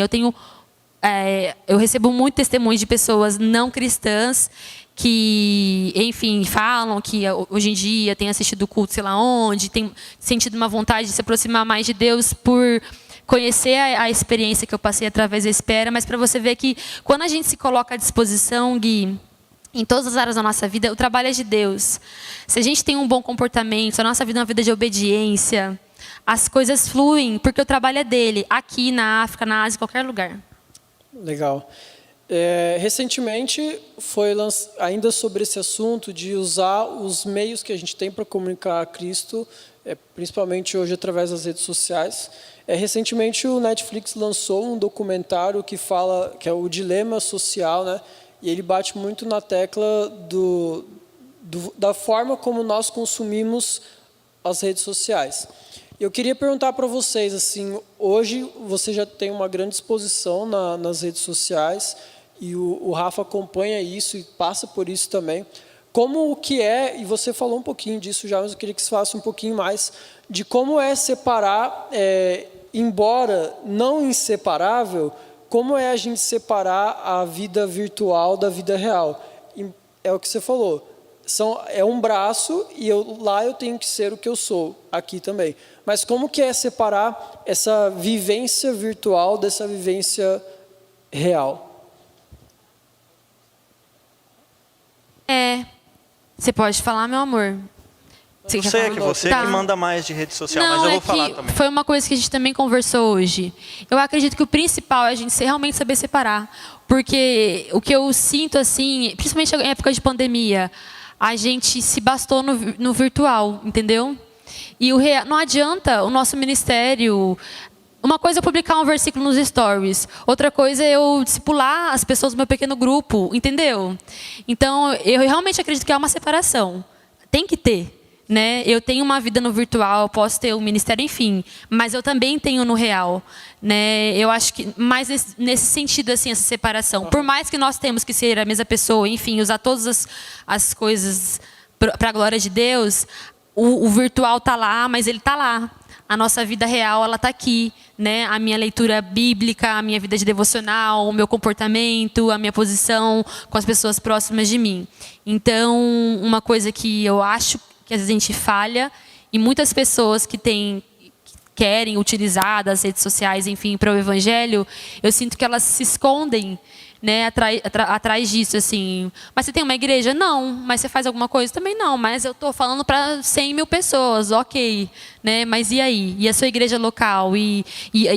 eu recebo muito testemunho de pessoas não cristãs, que, enfim, falam que hoje em dia tem assistido o culto sei lá onde, tem sentido uma vontade de se aproximar mais de Deus por conhecer a experiência que eu passei através da espera, mas para você ver que quando a gente se coloca à disposição, Gui, em todas as áreas da nossa vida, o trabalho é de Deus. Se a gente tem um bom comportamento, a nossa vida é uma vida de obediência, as coisas fluem, porque o trabalho é dele, aqui na África, na Ásia, em qualquer lugar. Legal. Recentemente, ainda sobre esse assunto de usar os meios que a gente tem para comunicar a Cristo, principalmente hoje através das redes sociais. Recentemente, o Netflix lançou um documentário que é o dilema social, né? E ele bate muito na tecla da forma como nós consumimos as redes sociais. Eu queria perguntar para vocês, assim, hoje você já tem uma grande exposição nas redes sociais, e o Rafa acompanha isso e passa por isso também. Como que e você falou um pouquinho disso já, mas eu queria que você falasse um pouquinho mais de como é separar, embora não inseparável, como é a gente separar a vida virtual da vida real. É o que você falou, é um braço e lá eu tenho que ser o que eu sou, aqui também. Mas como que é separar essa vivência virtual dessa vivência real? Você pode falar, meu amor? Você que manda mais de rede social, não, mas eu vou falar também. Foi uma coisa que a gente também conversou hoje. Eu acredito que o principal é a gente realmente saber separar. Porque o que eu sinto, assim, principalmente em época de pandemia, a gente se bastou no virtual, entendeu? E não adianta o nosso ministério... Uma coisa é publicar um versículo nos stories, outra coisa é eu discipular as pessoas do meu pequeno grupo, entendeu? Então, eu realmente acredito que há uma separação. Tem que ter, né? Eu tenho uma vida no virtual, posso ter um ministério, enfim, mas eu também tenho no real, né? Eu acho que mais nesse sentido, assim, essa separação. Por mais que nós temos que ser a mesma pessoa, enfim, usar todas as coisas para a glória de Deus, o virtual está lá, mas ele está lá. A nossa vida real, ela está aqui, né? A minha leitura bíblica, a minha vida de devocional, o meu comportamento, a minha posição com as pessoas próximas de mim. Então, uma coisa que eu acho que às vezes a gente falha, e muitas pessoas que querem utilizar as redes sociais, enfim, para o evangelho, eu sinto que elas se escondem, né, atrás disso, assim. Mas você tem uma igreja? Não. Mas você faz alguma coisa? Também não. Mas eu estou falando para 100 mil pessoas, ok. Né? Mas e aí? E a sua igreja local? E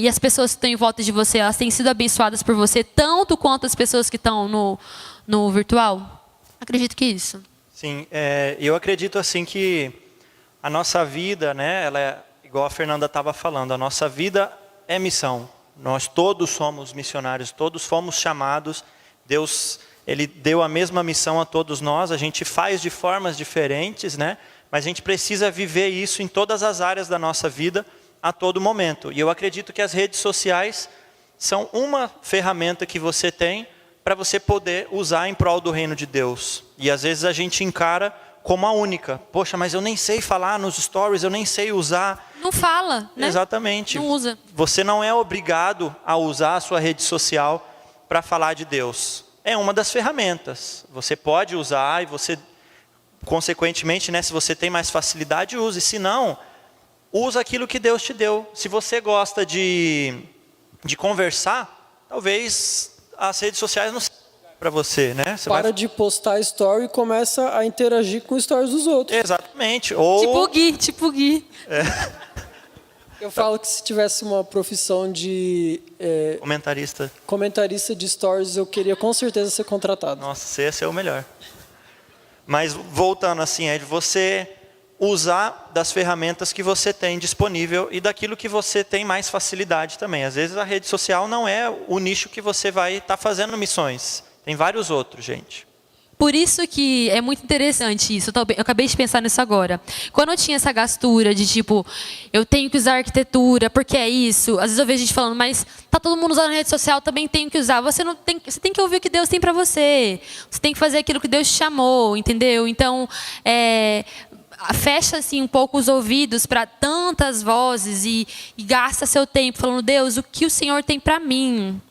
as pessoas que estão em volta de você, elas têm sido abençoadas por você, tanto quanto as pessoas que estão no virtual? Acredito que isso. Sim, eu acredito assim que a nossa vida, né, ela é, igual a Fernanda estava falando, a nossa vida é missão. Nós todos somos missionários, todos fomos chamados. Deus, Ele deu a mesma missão a todos nós. A gente faz de formas diferentes, né? Mas a gente precisa viver isso em todas as áreas da nossa vida, a todo momento. E eu acredito que as redes sociais são uma ferramenta que você tem para você poder usar em prol do reino de Deus. E às vezes a gente encara como a única. Poxa, mas eu nem sei falar nos stories, eu nem sei usar. Não fala, né? Exatamente. Não usa. Você não é obrigado a usar a sua rede social para falar de Deus. É uma das ferramentas. Você pode usar e você, consequentemente, né, se você tem mais facilidade, use. Se não, usa aquilo que Deus te deu. Se você gosta de conversar, talvez as redes sociais não sejam para você, né? Você de postar story e começa a interagir com os stories dos outros. Exatamente. Ou... Tipo o Gui. Eu falo que se tivesse uma profissão de... comentarista de stories, eu queria com certeza ser contratado. Nossa, você ia ser o melhor. Mas voltando assim, é de você usar das ferramentas que você tem disponível e daquilo que você tem mais facilidade também. Às vezes a rede social não é o nicho que você vai estar fazendo missões. Tem vários outros, gente. Por isso que é muito interessante isso. Eu acabei de pensar nisso agora. Quando eu tinha essa gastura de tipo, eu tenho que usar arquitetura, porque é isso. Às vezes eu vejo gente falando, mas tá todo mundo usando a rede social, também tenho que usar. Você tem que ouvir o que Deus tem para você. Você tem que fazer aquilo que Deus te chamou, entendeu? Então, fecha assim um pouco os ouvidos para tantas vozes e gasta seu tempo falando, Deus, o que o Senhor tem para mim?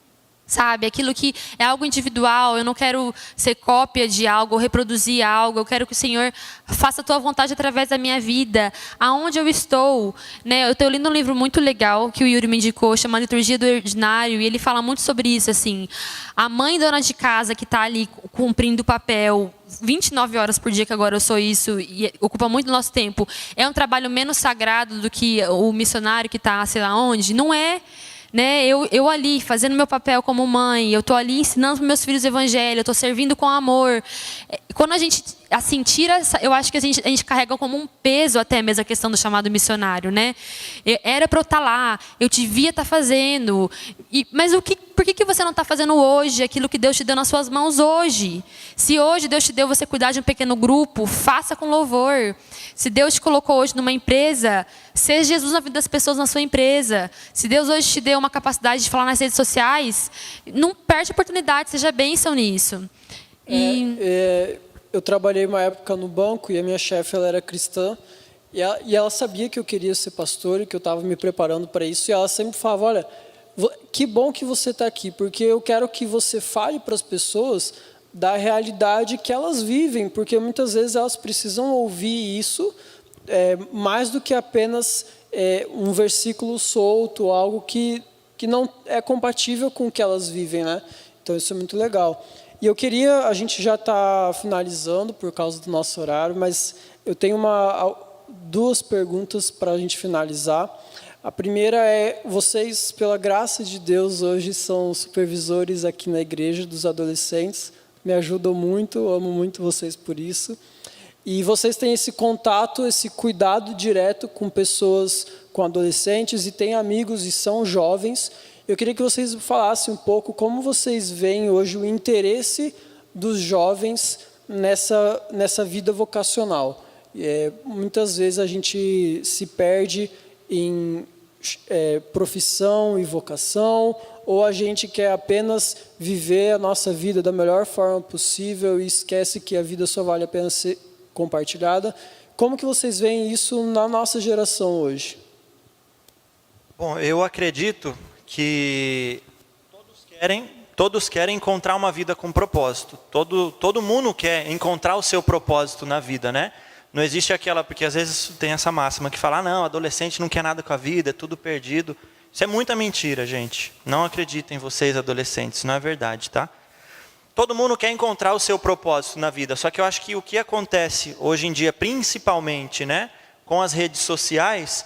Sabe, aquilo que é algo individual, eu não quero ser cópia de algo, ou reproduzir algo, eu quero que o Senhor faça a tua vontade através da minha vida, aonde eu estou. Né? Eu estou lendo um livro muito legal que o Yuri me indicou, chama Liturgia do Ordinário, e ele fala muito sobre isso, assim, a mãe dona de casa que está ali cumprindo o papel 29 horas por dia, que agora eu sou isso, e ocupa muito do nosso tempo, é um trabalho menos sagrado do que o missionário que está sei lá onde? Não é. né? Eu ali fazendo meu papel como mãe, eu estou ali ensinando para meus filhos o evangelho, eu estou servindo com amor. Quando a gente assim tira, eu acho que a gente carrega como um peso até mesmo a questão do chamado missionário, né? Era para eu estar lá, eu devia estar fazendo. Mas por que você não está fazendo hoje aquilo que Deus te deu nas suas mãos hoje? Se hoje Deus te deu você cuidar de um pequeno grupo, faça com louvor. Se Deus te colocou hoje numa empresa, seja Jesus na vida das pessoas na sua empresa. Se Deus hoje te deu uma capacidade de falar nas redes sociais, não perde a oportunidade, seja bênção nisso. Eu trabalhei uma época no banco e a minha chefe ela era cristã e ela sabia que eu queria ser pastor e que eu estava me preparando para isso, e ela sempre falava, olha, que bom que você está aqui, porque eu quero que você fale para as pessoas da realidade que elas vivem, porque muitas vezes elas precisam ouvir isso mais do que apenas um versículo solto, algo que não é compatível com o que elas vivem, né? Então isso é muito legal. E a gente já está finalizando por causa do nosso horário, mas eu tenho duas perguntas para a gente finalizar. A primeira é, vocês, pela graça de Deus, hoje são supervisores aqui na igreja dos adolescentes, me ajudam muito, amo muito vocês por isso. E vocês têm esse contato, esse cuidado direto com pessoas, com adolescentes, e têm amigos e são jovens. Eu queria que vocês falassem um pouco como vocês veem hoje o interesse dos jovens nessa vida vocacional. Muitas vezes a gente se perde em profissão e vocação, ou a gente quer apenas viver a nossa vida da melhor forma possível e esquece que a vida só vale a pena ser compartilhada. Como que vocês veem isso na nossa geração hoje? Bom, eu acredito que todos querem encontrar uma vida com propósito. Todo mundo quer encontrar o seu propósito na vida, né? Não existe porque às vezes tem essa máxima que fala, não, adolescente não quer nada com a vida, é tudo perdido. Isso é muita mentira, gente. Não acreditem vocês, adolescentes, não é verdade, tá? Todo mundo quer encontrar o seu propósito na vida, só que eu acho que o que acontece hoje em dia, principalmente, né, com as redes sociais,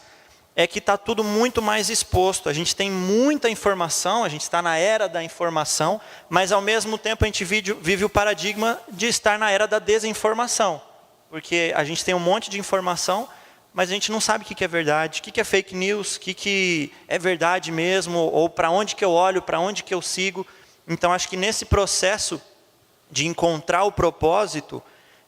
é que está tudo muito mais exposto. A gente tem muita informação, a gente está na era da informação, mas ao mesmo tempo a gente vive o paradigma de estar na era da desinformação. Porque a gente tem um monte de informação, mas a gente não sabe o que é verdade, o que é fake news, o que é verdade mesmo, ou para onde que eu olho, para onde que eu sigo. Então acho que nesse processo de encontrar o propósito,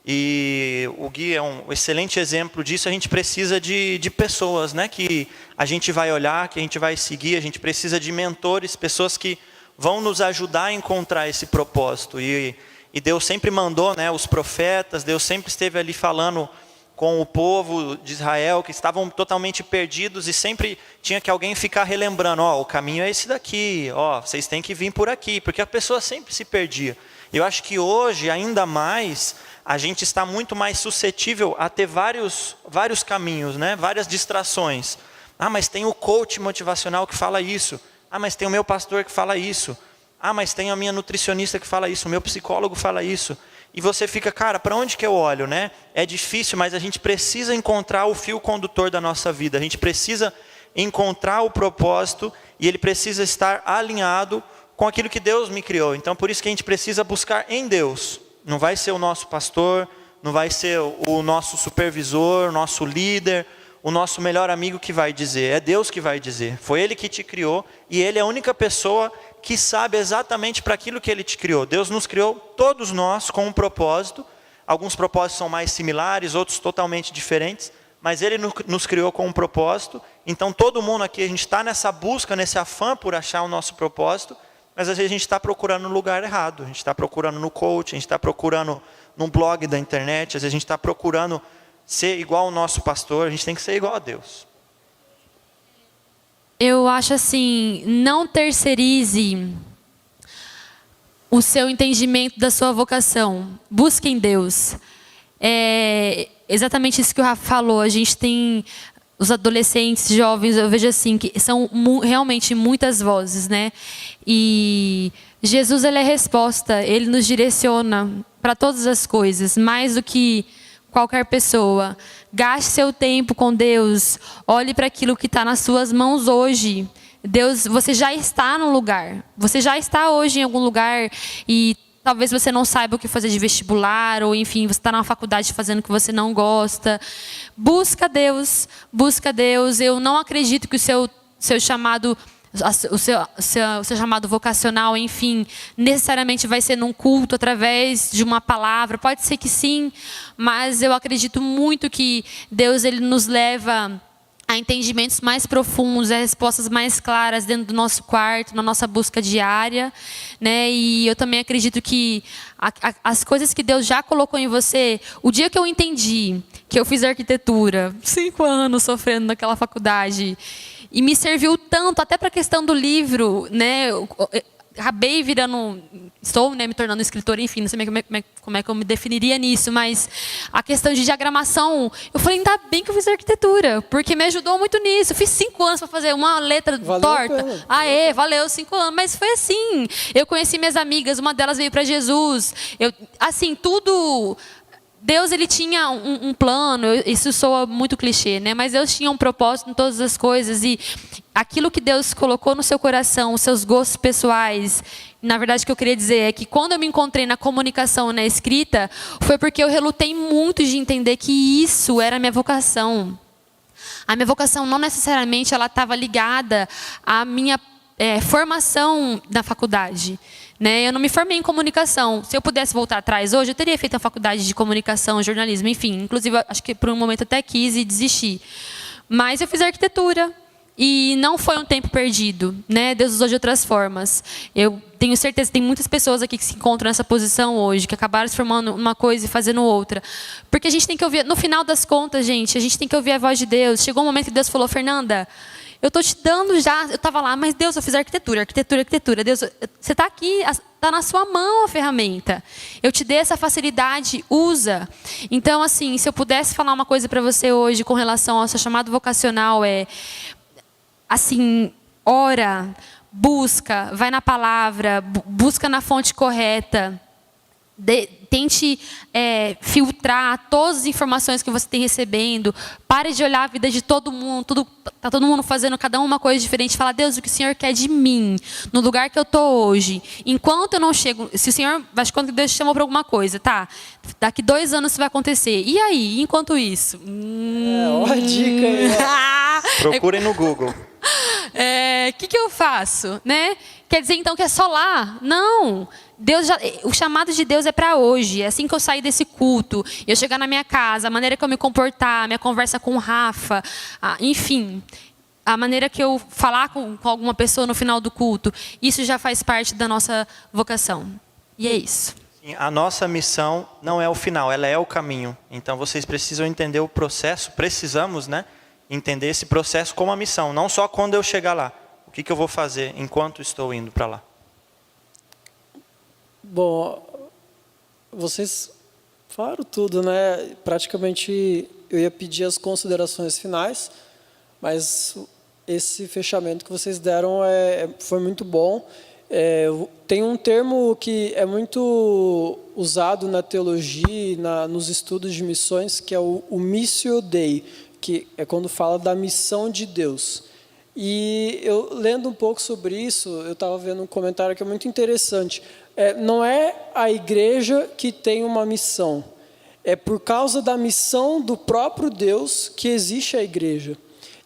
e o Gui é um excelente exemplo disso, a gente precisa de pessoas, né, que a gente vai olhar, que a gente vai seguir, a gente precisa de mentores, pessoas que vão nos ajudar a encontrar esse propósito. E Deus sempre mandou, né, os profetas, Deus sempre esteve ali falando com o povo de Israel, que estavam totalmente perdidos, e sempre tinha que alguém ficar relembrando, o caminho é esse daqui, vocês têm que vir por aqui, porque a pessoa sempre se perdia. Eu acho que hoje, ainda mais, a gente está muito mais suscetível a ter vários caminhos, né? Várias distrações. Mas tem o coach motivacional que fala isso. Mas tem o meu pastor que fala isso. Mas tem a minha nutricionista que fala isso. O meu psicólogo fala isso. E você fica, cara, para onde que eu olho, né? É difícil, mas a gente precisa encontrar o fio condutor da nossa vida. A gente precisa encontrar o propósito e ele precisa estar alinhado com aquilo que Deus me criou. Então, por isso que a gente precisa buscar em Deus. Não vai ser o nosso pastor, não vai ser o nosso supervisor, o nosso líder, o nosso melhor amigo que vai dizer. É Deus que vai dizer. Foi Ele que te criou e Ele é a única pessoa que sabe exatamente para aquilo que Ele te criou. Deus nos criou, todos nós, com um propósito. Alguns propósitos são mais similares, outros totalmente diferentes. Mas Ele nos criou com um propósito. Então, todo mundo aqui, a gente está nessa busca, nesse afã por achar o nosso propósito. Mas às vezes a gente está procurando no lugar errado. A gente está procurando no coach, a gente está procurando num blog da internet. Às vezes a gente está procurando ser igual ao nosso pastor. A gente tem que ser igual a Deus. Eu acho assim, não terceirize o seu entendimento da sua vocação. Busque em Deus. É exatamente isso que o Rafa falou. A gente tem os adolescentes, jovens, eu vejo assim, que são realmente muitas vozes, né? E Jesus, ele é resposta, ele nos direciona para todas as coisas, mais do que qualquer pessoa. Gaste seu tempo com Deus, olhe para aquilo que está nas suas mãos hoje. Deus, você já está no lugar. Você já está hoje em algum lugar e talvez você não saiba o que fazer de vestibular, ou enfim, você está na faculdade fazendo o que você não gosta. Busca Deus, busca Deus. Eu não acredito que o seu chamado, o seu chamado vocacional, enfim, necessariamente vai ser num culto, através de uma palavra. Pode ser que sim, mas eu acredito muito que Deus, ele nos leva a entendimentos mais profundos, a respostas mais claras dentro do nosso quarto, na nossa busca diária, né? E eu também acredito que as coisas que Deus já colocou em você, o dia que eu entendi que eu fiz arquitetura, 5 anos sofrendo naquela faculdade, e me serviu tanto, até para a questão do livro, né? Acabei estou, né, me tornando escritora, enfim, não sei como é que eu me definiria nisso, mas a questão de diagramação, eu falei, ainda bem que eu fiz arquitetura, porque me ajudou muito nisso. Eu fiz 5 anos para fazer uma letra torta. Valeu 5 anos, mas foi assim. Eu conheci minhas amigas, uma delas veio para Jesus. Assim, tudo... Deus, ele tinha um plano, isso soa muito clichê, né? Mas Deus tinha um propósito em todas as coisas, e aquilo que Deus colocou no seu coração, os seus gostos pessoais, na verdade o que eu queria dizer é que quando eu me encontrei na comunicação, na escrita, foi porque eu relutei muito de entender que isso era a minha vocação. A minha vocação não necessariamente ela estava ligada à minha formação na faculdade. Né? Eu não me formei em comunicação. Se eu pudesse voltar atrás hoje, eu teria feito a faculdade de comunicação, jornalismo, enfim. Inclusive, acho que por um momento até quis e desisti. Mas eu fiz arquitetura. E não foi um tempo perdido. Né? Deus usou de outras formas. Eu tenho certeza que tem muitas pessoas aqui que se encontram nessa posição hoje, que acabaram se formando uma coisa e fazendo outra. Porque a gente tem que ouvir, no final das contas, gente, a gente tem que ouvir a voz de Deus. Chegou um momento que Deus falou, Fernanda, eu estou te dando já, eu estava lá, mas Deus, eu fiz arquitetura. Deus, você está aqui, está na sua mão a ferramenta. Eu te dei essa facilidade, usa. Então, assim, se eu pudesse falar uma coisa para você hoje com relação ao seu chamado vocacional, assim, ora, busca, vai na palavra, busca na fonte correta. Tente filtrar todas as informações que você tem recebendo. Pare de olhar a vida de todo mundo. Está todo mundo fazendo cada um uma coisa diferente. Fala, Deus, o que o Senhor quer de mim? No lugar que eu estou hoje. Enquanto eu não chego... Se o Senhor... Acho que quando Deus te chamou para alguma coisa, tá? Daqui 2 anos isso vai acontecer. E aí? Enquanto isso? Olha a dica aí. Procurem no Google. Que eu faço? Né? Quer dizer, então, que é só lá? Não. O chamado de Deus é para hoje. É assim que eu sair desse culto, eu chegar na minha casa, a maneira que eu me comportar, minha conversa com o Rafa, enfim, a maneira que eu falar com alguma pessoa no final do culto, isso já faz parte da nossa vocação. E é isso. Sim, a nossa missão não é o final, ela é o caminho. Então vocês precisam entender o processo, precisamos, né, entender esse processo como a missão, não só quando eu chegar lá. O que eu vou fazer enquanto estou indo para lá? Bom, vocês falaram tudo, né? Praticamente eu ia pedir as considerações finais, mas esse fechamento que vocês deram foi muito bom. Tem um termo que é muito usado na teologia, nos estudos de missões, que é o Missio Dei, que é quando fala da missão de Deus. E eu, lendo um pouco sobre isso, eu estava vendo um comentário que é muito interessante. Não é a igreja que tem uma missão. É por causa da missão do próprio Deus que existe a igreja.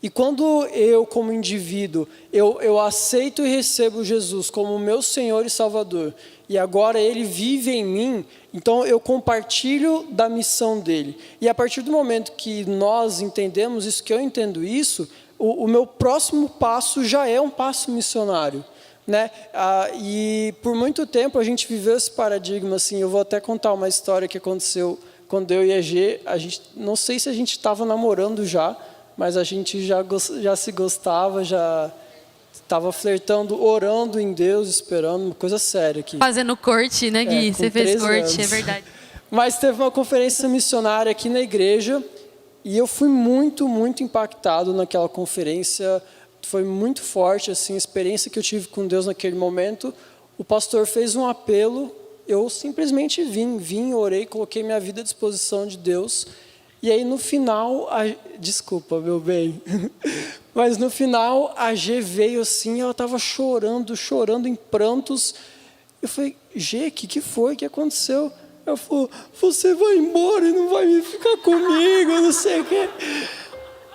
E quando eu, como indivíduo, eu aceito e recebo Jesus como meu Senhor e Salvador, e agora Ele vive em mim, então eu compartilho da missão dEle. E a partir do momento que nós entendemos isso, que eu entendo isso, o meu próximo passo já é um passo missionário. Né? E por muito tempo a gente viveu esse paradigma, assim, eu vou até contar uma história que aconteceu quando eu e a G, não sei se a gente estava namorando já, mas a gente já se gostava, já estava flertando, orando em Deus, esperando, uma coisa séria aqui. Fazendo corte, né, Gui? Você fez corte, anos. É verdade. Mas teve uma conferência missionária aqui na igreja e eu fui muito, muito impactado naquela conferência. Foi muito forte assim, a experiência que eu tive com Deus naquele momento. O pastor fez um apelo, eu simplesmente vim, orei, coloquei minha vida à disposição de Deus. E aí no final, desculpa, meu bem, mas no final a G veio assim, ela estava chorando em prantos. Eu falei, G, o que foi? O que aconteceu? Ela falou, você vai embora e não vai ficar comigo, não sei o quê.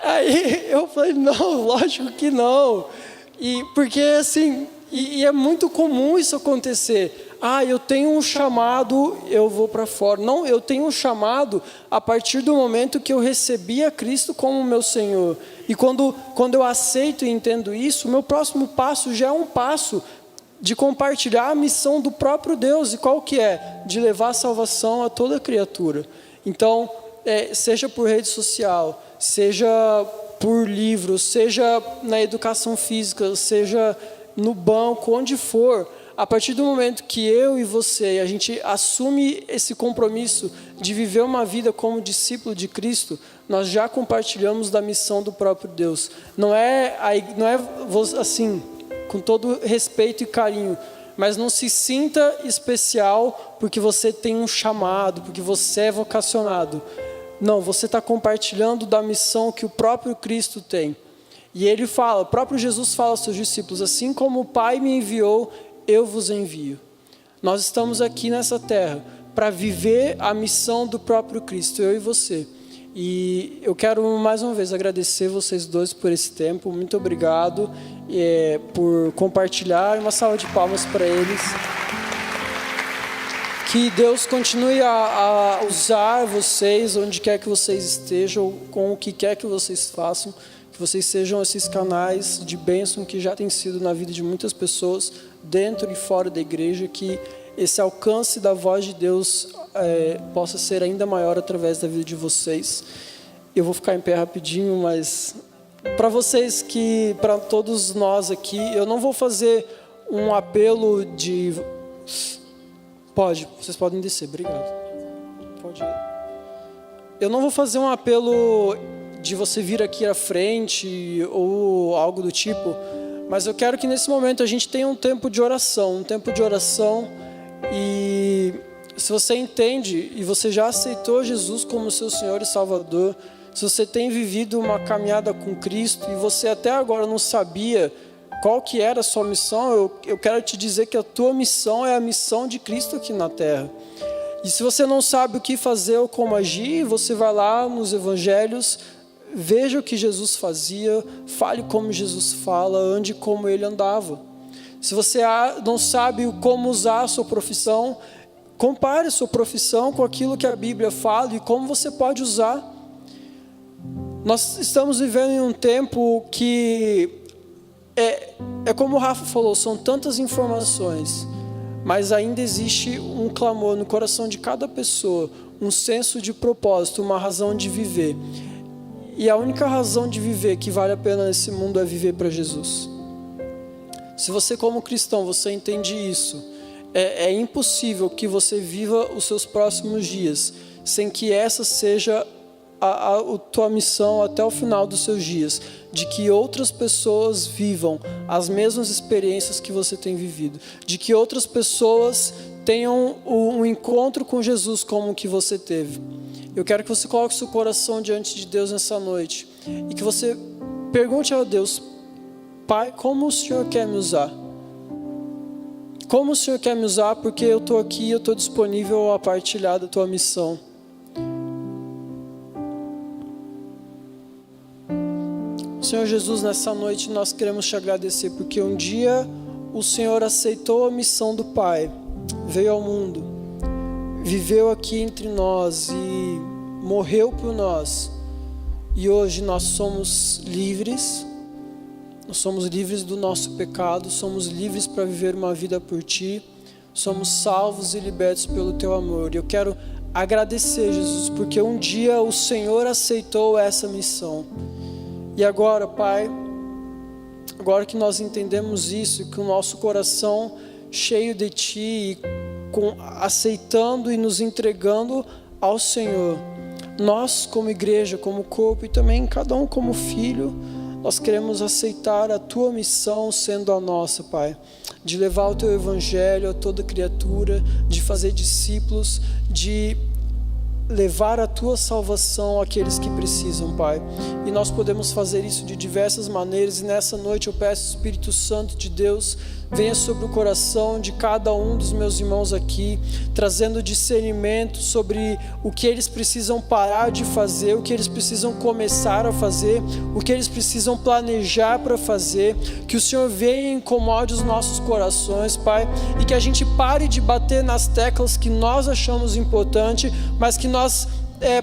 Aí eu falei, não, lógico que não. E porque assim, e é muito comum isso acontecer. Eu tenho um chamado, eu vou para fora. Não, eu tenho um chamado a partir do momento que eu recebi a Cristo como meu Senhor. E quando eu aceito e entendo isso, o meu próximo passo já é um passo de compartilhar a missão do próprio Deus. E qual que é? De levar a salvação a toda criatura. Então, seja por rede social, seja por livros, seja na educação física, seja no banco, onde for, a partir do momento que eu e você, a gente assume esse compromisso de viver uma vida como discípulo de Cristo, nós já compartilhamos da missão do próprio Deus. Não é assim, com todo respeito e carinho, mas não se sinta especial porque você tem um chamado, porque você é vocacionado. Não, você está compartilhando da missão que o próprio Cristo tem. E ele fala, o próprio Jesus fala aos seus discípulos, assim como o Pai me enviou, eu vos envio. Nós estamos aqui nessa terra para viver a missão do próprio Cristo, eu e você. E eu quero mais uma vez agradecer vocês dois por esse tempo. Muito obrigado por compartilhar. Uma salva de palmas para eles. Que Deus continue a usar vocês onde quer que vocês estejam, com o que quer que vocês façam. Que vocês sejam esses canais de bênção que já tem sido na vida de muitas pessoas, dentro e fora da igreja, que esse alcance da voz de Deus possa ser ainda maior através da vida de vocês. Eu vou ficar em pé rapidinho, mas para vocês para todos nós aqui, eu não vou fazer um apelo de... Vocês podem descer, obrigado. Pode ir. Eu não vou fazer um apelo de você vir aqui à frente ou algo do tipo, mas eu quero que nesse momento a gente tenha um tempo de oração, e se você entende e você já aceitou Jesus como seu Senhor e Salvador, se você tem vivido uma caminhada com Cristo e você até agora não sabia qual que era a sua missão, eu quero te dizer que a tua missão é a missão de Cristo aqui na terra. E se você não sabe o que fazer ou como agir, você vai lá nos evangelhos, veja o que Jesus fazia, fale como Jesus fala, ande como ele andava. Se você não sabe como usar a sua profissão, compare a sua profissão com aquilo que a Bíblia fala e como você pode usar. Nós estamos vivendo em um tempo que é como o Rafa falou, são tantas informações, mas ainda existe um clamor no coração de cada pessoa, um senso de propósito, uma razão de viver. E a única razão de viver que vale a pena nesse mundo é viver para Jesus. Se você como cristão, você entende isso, é impossível que você viva os seus próximos dias sem que essa seja a tua missão até o final dos seus dias, de que outras pessoas vivam as mesmas experiências que você tem vivido, de que outras pessoas tenham um encontro com Jesus como o que você teve. Eu quero que você coloque seu coração diante de Deus nessa noite e que você pergunte a Deus: Pai, como o Senhor quer me usar? Como o Senhor quer me usar? Porque eu estou aqui, eu estou disponível a partilhar da tua missão. Senhor Jesus, nessa noite nós queremos te agradecer porque um dia o Senhor aceitou a missão do Pai, veio ao mundo, viveu aqui entre nós e morreu por nós. E hoje nós somos livres do nosso pecado, somos livres para viver uma vida por Ti, somos salvos e libertos pelo Teu amor. E eu quero agradecer, Jesus, porque um dia o Senhor aceitou essa missão. E agora, Pai, agora que nós entendemos isso e que o nosso coração cheio de Ti, aceitando e nos entregando ao Senhor, nós como igreja, como corpo e também cada um como filho, nós queremos aceitar a Tua missão sendo a nossa, Pai, de levar o Teu Evangelho a toda criatura, de fazer discípulos, de levar a Tua salvação àqueles que precisam, Pai. E nós podemos fazer isso de diversas maneiras, e nessa noite eu peço, Espírito Santo de Deus, venha sobre o coração de cada um dos meus irmãos aqui, trazendo discernimento sobre o que eles precisam parar de fazer, o que eles precisam começar a fazer, o que eles precisam planejar para fazer. Que o Senhor venha e incomode os nossos corações, Pai, e que a gente pare de bater nas teclas que nós achamos importante, mas que nós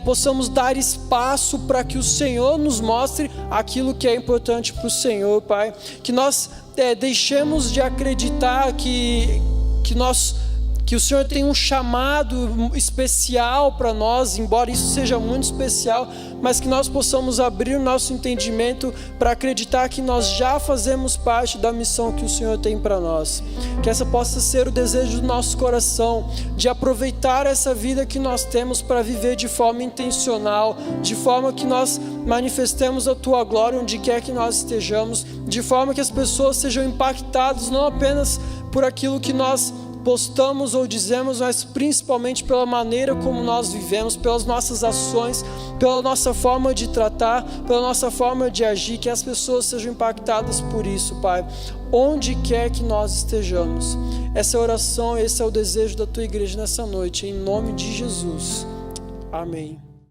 possamos dar espaço para que o Senhor nos mostre aquilo que é importante para o Senhor, Pai. Que nós deixemos de acreditar que o Senhor tem um chamado especial para nós, embora isso seja muito especial, mas que nós possamos abrir o nosso entendimento para acreditar que nós já fazemos parte da missão que o Senhor tem para nós. Que essa possa ser o desejo do nosso coração, de aproveitar essa vida que nós temos para viver de forma intencional, de forma que nós manifestemos a Tua glória onde quer que nós estejamos, de forma que as pessoas sejam impactadas não apenas por aquilo que nós postamos ou dizemos, mas principalmente pela maneira como nós vivemos, pelas nossas ações, pela nossa forma de tratar, pela nossa forma de agir, que as pessoas sejam impactadas por isso, Pai, onde quer que nós estejamos. Essa é a oração, esse é o desejo da Tua igreja nessa noite, em nome de Jesus. Amém.